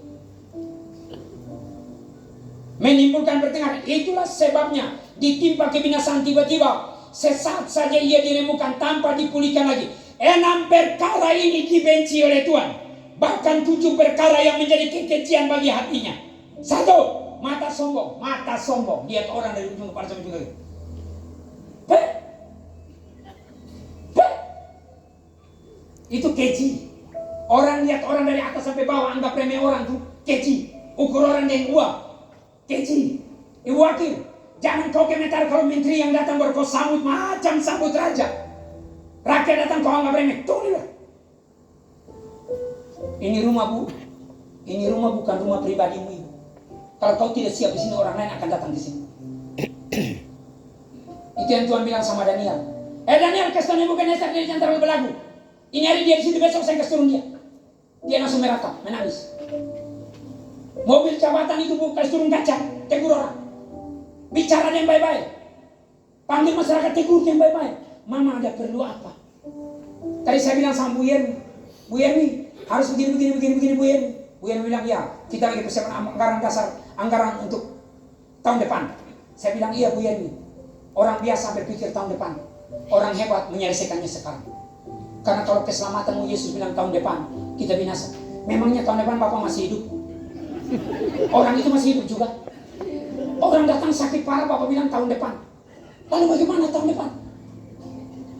A: Menimbulkan pertengahan. Itulah sebabnya ditimpa kebinasaan tiba-tiba. Sesaat saja ia diremukan tanpa dipulihkan lagi. 6 perkara ini dibenci oleh Tuhan. Bahkan 7 perkara yang menjadi kekejian bagi hatinya. 1, mata sombong. Mata sombong. Lihat orang dari ujung kepala sampai ujung kaki. Itu keji. Orang lihat orang dari atas sampai bawah, anggap remeh orang tuh keji. Ukur orang dengan uang, keji. Wakil, jangan kau komentar kalau menteri yang datang baru kau sambut macam sambut raja. Rakyat datang kau anggap remeh, tunggulah. Ini rumah bu, ini rumah bukan rumah pribadimu ibu. Kalau kau tidak siap di sini, orang lain akan datang di sini. Itu yang Tuhan bilang sama Daniel. Daniel, kasih tahu Nebukadnezar dari antara belagu. Ini hari dia di situ, besok saya kasih turun dia. Dia langsung meratap, menangis. Mobil jabatan itu bu, kasih turun kaca, tegur orang. Bicara dengan baik-baik. Panggil masyarakat, tegur dengan baik-baik. Mama ada perlu apa? Tadi saya bilang sama Bu Yermi, harus begini Bu Yermi. Bu Yermi bilang, ya, kita lagi persiapan anggaran dasar, anggaran untuk tahun depan. Saya bilang, iya Bu Yermi. Orang biasa berpikir tahun depan. Orang hebat menyelesaikannya sekarang. Karena kalau keselamatanmu Yesus bilang tahun depan kita binasa. Memangnya tahun depan Bapak masih hidup? Orang itu masih hidup juga. Orang datang sakit parah Bapak bilang tahun depan. Lalu bagaimana tahun depan?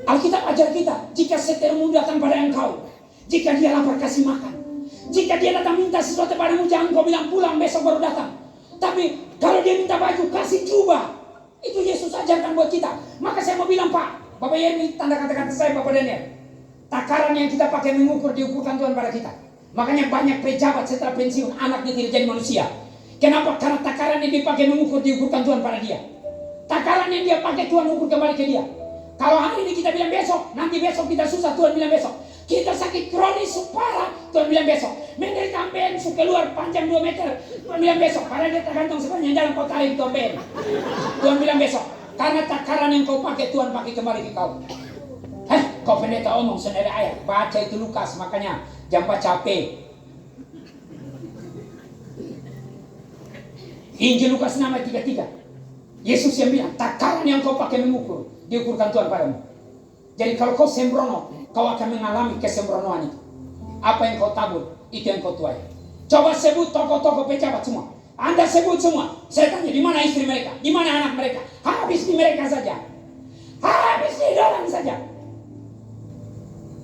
A: Alkitab ajar kita, jika setermu datang pada engkau, jika dia lapar kasih makan, jika dia datang minta sesuatu padamu, jangan kau bilang pulang besok baru datang. Tapi kalau dia minta baju kasih jubah. Itu Yesus ajarkan buat kita. Maka saya mau bilang Pak, Bapak Yermi, tanda kata-kata saya Bapak Daniel. Takaran yang kita pakai mengukur diukurkan Tuhan pada kita. Makanya banyak pejabat setelah pensiun anaknya tidak jadi manusia. Kenapa? Karena takaran yang dipakai mengukur diukurkan Tuhan pada dia. Takaran yang dia pakai Tuhan ukur kembali ke dia. Kalau hari ini kita bilang besok, nanti besok kita susah, Tuhan bilang besok. Kita sakit kronis parah, Tuhan bilang besok. Menderita bensu keluar panjang 2 meter, Tuhan bilang besok. Padahal dia tergantung sepanjang jalan kau tarik Tuhan ben. Tuhan bilang besok. Karena takaran yang kau pakai Tuhan pakai kembali ke kau. Kau pendeta omong sendiri ayat. Baca itu Lukas, makanya jangan baca capek. Injil Lukas 6 ayat 33. Yesus yang bilang, takaran yang kau pakai mengukur diukurkan Tuhan padamu. Jadi kalau kau sembrono, kau akan mengalami kesembronoan itu. Apa yang kau tabur, itu yang kau tuai. Coba sebut tokoh-tokoh pejabat semua. Anda sebut semua. Saya tanya, di mana istri mereka? Di mana anak mereka? Habis di mereka saja. Habis di dalam saja.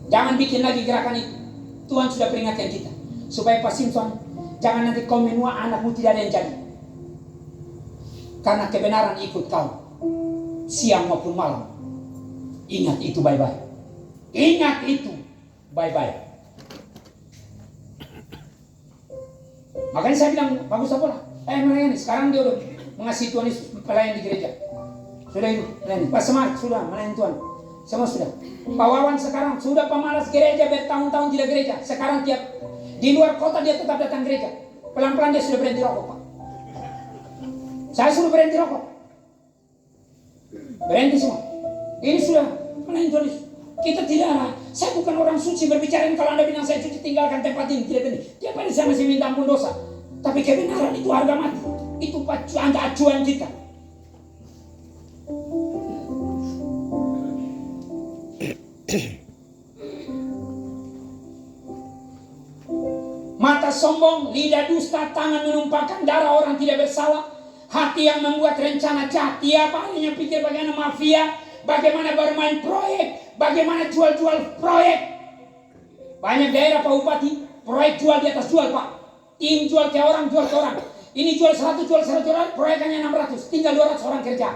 A: Jangan bikin lagi gerakan itu. Tuhan sudah peringatkan kita. Supaya Pak Simpson, jangan nanti kau menua anakmu tidak ada yang jadi. Karena kebenaran ikut kau. Siang maupun malam. Ingat itu baik-baik. Ingat itu baik-baik. Makanya saya bilang, bagus apa lah. Melayani. Sekarang dia udah mengasihi Tuhan Yesus pelayan di gereja. Sudah itu melayani. Pak Semar sudah melayani Tuhan. Semua sudah. Pak Wawan sekarang sudah pemalas gereja bertahun-tahun tidak gereja. Sekarang tiap di luar kota dia tetap datang gereja. Pelan-pelan dia sudah berhenti rokok Pak. Saya suruh berhenti rokok. Berhenti semua. Ini sudah melayani Tuhan Yesus. Kita tidak. Saya bukan orang suci berbicara. Kalau Anda bilang saya suci tinggalkan tempat ini. Tidak penting. Tiap hari saya masih minta ampun dosa. Tapi kebenaran itu harga mati. Itu acuan kita. Mata sombong, lidah dusta, tangan menumpahkan darah orang tidak bersalah, hati yang membuat rencana jahat, tiap harinya pikir bagaimana mafia, bagaimana bermain proyek, bagaimana jual-jual proyek. Banyak daerah Pak Bupati, proyek jual di atas jual Pak. Tim jual ke orang, jual ke orang. Ini jual 100 orang, proyekannya 600, tinggal 200 orang kerja.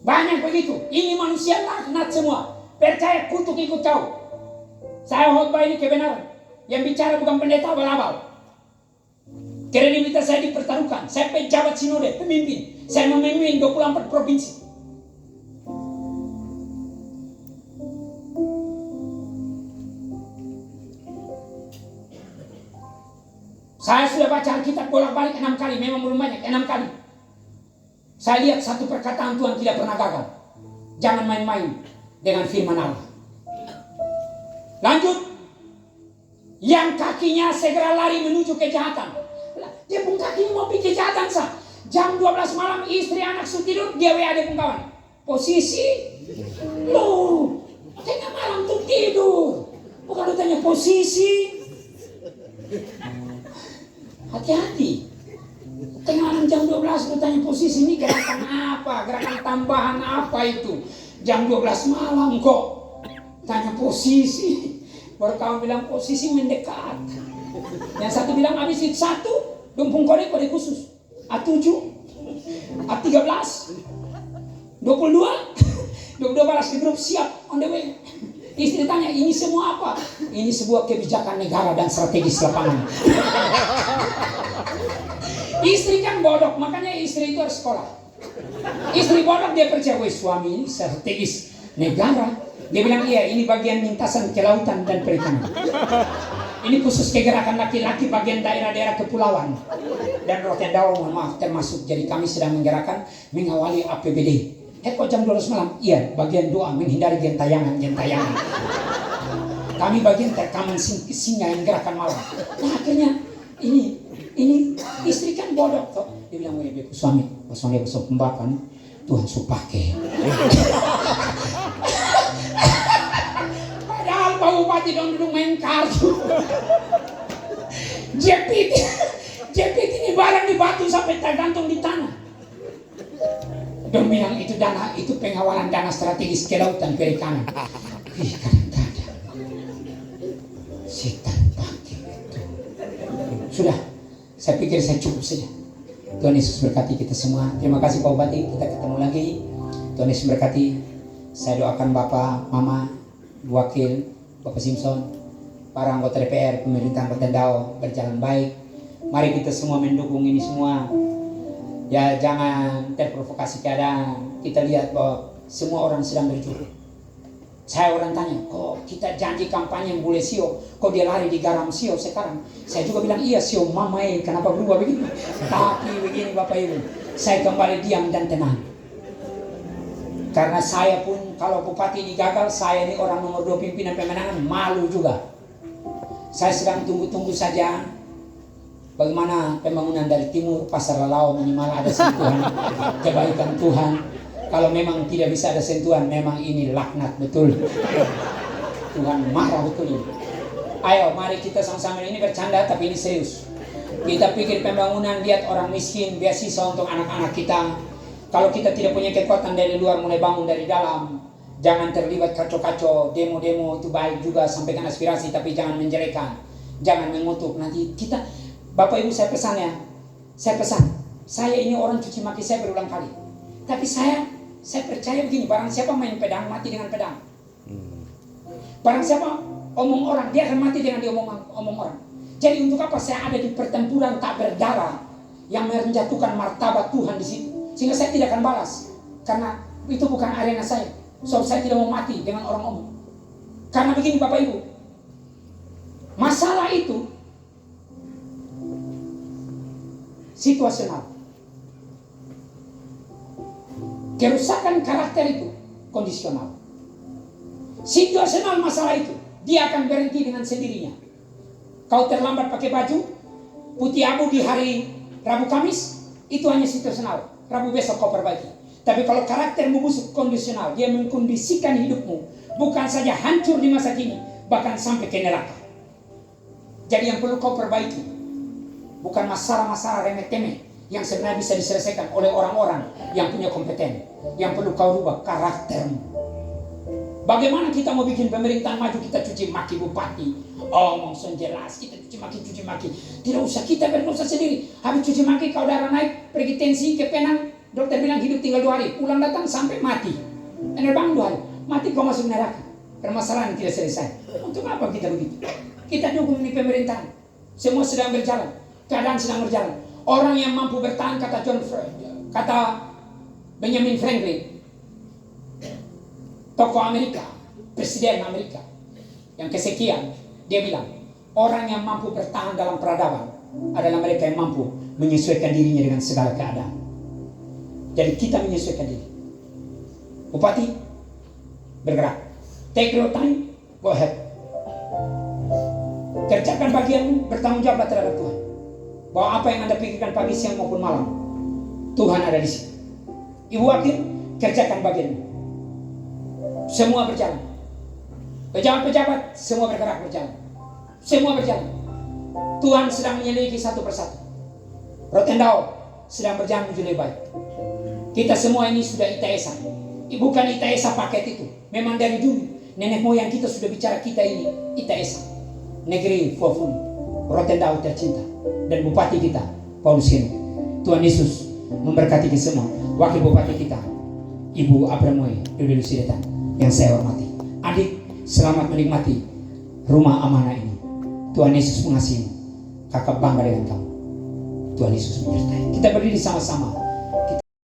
A: Banyak begitu. Ini manusia laknat semua. Percaya kutuk ikut kau. Saya khotbah ini kebenaran. Yang bicara bukan pendeta abal-abal. Kredibilitas saya dipertaruhkan. Saya pejabat sinode, pemimpin. Saya memimpin 24 provinsi. Saya sudah baca Alkitab bolak-balik 6 kali, memang belum banyak, 6 kali. Saya lihat satu perkataan Tuhan tidak pernah gagal. Jangan main-main dengan firman Allah. Lanjut. Yang kakinya segera lari menuju kejahatan. Dia pun kakinya mau pergi kejahatan sah. Jam 12 malam istri anak sudah tidur, dia WA dia pun kawan. Posisi? Loh, tengah malam tuh tidur. Bukan lu tanya posisi. Hati-hati. Tengah malam jam 12 lu tanya posisi, ini gerakan apa? Gerakan tambahan apa itu? Jam 12 malam kok tanya posisi. Baru kawan bilang posisi mendekat. Yang satu bilang habis itu 1, dumpung kode khusus. A7, A13, 22 balas di grup siap on the way. Istri tanya, ini semua apa? Ini sebuah kebijakan negara dan strategis lapangan. Istri kan bodoh, makanya istri itu harus sekolah. Istri bodoh dia percaya, suami ini strategis negara. Dia bilang, iya ini bagian lintasan kelautan dan perikanan. Ini khusus kegerakan laki-laki bagian daerah-daerah kepulauan. Dan Rotendao, mohon maaf, termasuk. Jadi kami sedang menggerakkan, mengawali APBD. Kok jam 12 malam? Iya, bagian doa, menghindari gentayangan. Kami bagian rekaman singa yang gerakan malam. Nah akhirnya, ini istri kan bodoh. Dia bilang, suami besok pembakan, Tuhan suruh pakai. Padahal Pak Bupati dong duduk main kartu. Jepit ini barang di batu sampai tergantung di tanah. Dong bilang itu dana, itu pengawalan dana strategis kelautan perikanan. Kadang-kadang setan pakai itu. Sudah, saya pikir saya cukup saja. Tuhan Yesus berkati kita semua. Terima kasih Pak Bupati, kita ketemu lagi. Tuhan Yesus berkati. Saya doakan Bapak, Mama, Wakil, Bapak Simpson, para anggota DPR, pemerintahan Rotendao berjalan baik. Mari kita semua mendukung ini semua. Ya jangan terprovokasi keadaan. Kita lihat bahwa semua orang sedang berjuang. Saya orang tanya, kok kita janji kampanye yang boleh sio, kok dia lari di garam sio sekarang? Saya juga bilang, iya sio mamai, kenapa berubah begini? Tapi begini Bapak Ibu, saya kembali diam dan tenang. Karena saya pun kalau bupati ini gagal, saya ini orang nomor 2 pimpinan pemenangan, malu juga. Saya sedang tunggu-tunggu saja bagaimana pembangunan dari timur Pasar Lalau, minimal ada sentuhan kebaikan Tuhan. Kalau memang tidak bisa ada sentuhan, memang ini laknat betul. Tuhan marah betul ini. Ayo mari kita sama-sama, ini bercanda tapi ini serius. Kita pikir pembangunan, lihat orang miskin, beasiswa untuk anak-anak kita. Kalau kita tidak punya kekuatan dari luar, mulai bangun dari dalam. Jangan terlibat kacau-kacau, demo-demo itu baik juga, sampaikan aspirasi tapi jangan menjelekan, jangan mengutuk. Nanti kita, Bapak Ibu saya pesan, saya ini orang cuci maki saya berulang kali. Tapi saya percaya begini, barang siapa main pedang, mati dengan pedang. Barang siapa omong orang, dia akan mati dengan omong orang. Jadi untuk apa saya ada di pertempuran tak berdarah yang menjatuhkan martabat Tuhan di situ? Sehingga saya tidak akan balas, karena itu bukan arena saya. So saya tidak mau mati dengan orang omong. Karena begini Bapak Ibu, masalah itu situasional. Kerusakan karakter itu kondisional. Situasional masalah itu, dia akan berhenti dengan sendirinya. Kau terlambat pakai baju putih abu di hari Rabu Kamis, itu hanya situasional. Rabu besok kau perbaiki. Tapi kalau karaktermu busuk, kondisional, dia mengkondisikan hidupmu, bukan saja hancur di masa kini, bahkan sampai ke neraka. Jadi yang perlu kau perbaiki bukan masalah-masalah remeh-temeh yang sebenarnya bisa diselesaikan oleh orang-orang yang punya kompeten. Yang perlu kau rubah karaktermu. Bagaimana kita mau bikin pemerintahan maju, kita cuci maki bupati, omong jelas, kita cuci maki. Tidak usah, kita berdosa sendiri. Habis cuci maki kau darah naik, pergi tensi ke Penang, dokter bilang hidup tinggal 2 hari, pulang datang sampai mati. Enerbang 2 hari, mati kau masuk neraka. Permasalahan tidak selesai. Untuk apa kita begitu? Kita dukung ini pemerintahan. Semua sedang berjalan, keadaan sedang berjalan. Orang yang mampu bertahan, kata Benjamin Franklin, tokoh Amerika, presiden Amerika yang kesekian, dia bilang, orang yang mampu bertahan dalam peradaban adalah mereka yang mampu menyesuaikan dirinya dengan segala keadaan. Jadi kita menyesuaikan diri. Bupati, bergerak. Take your time, go ahead. Kerjakan bagianmu, bertanggung jawab terhadap Tuhan. Bahwa apa yang Anda pikirkan pagi, siang maupun malam, Tuhan ada di situ. Ibu wakil, kerjakan bagianmu. Semua berjalan. Pejabat-pejabat, semua bergerak berjalan. Semua berjalan. Tuhan sedang menyelidiki satu persatu. Rotendao sedang berjalan menuju lebih baik. Kita semua ini sudah ITS-an. Bukan ITS paket itu. Memang dari dulu nenek moyang kita sudah bicara kita ini ITS-an. Negeri Fuafuni, Rotendao tercinta, dan bupati kita Paulus Henu. Tuhan Yesus memberkati kita semua. Wakil bupati kita Ibu Abramoy Dudulu Sidetan yang saya hormati. Adik, selamat menikmati rumah amanah ini. Tuhan Yesus mengasihimu. Kakak bangga dengan kamu. Tuhan Yesus menyertai. Kita berdiri sama-sama.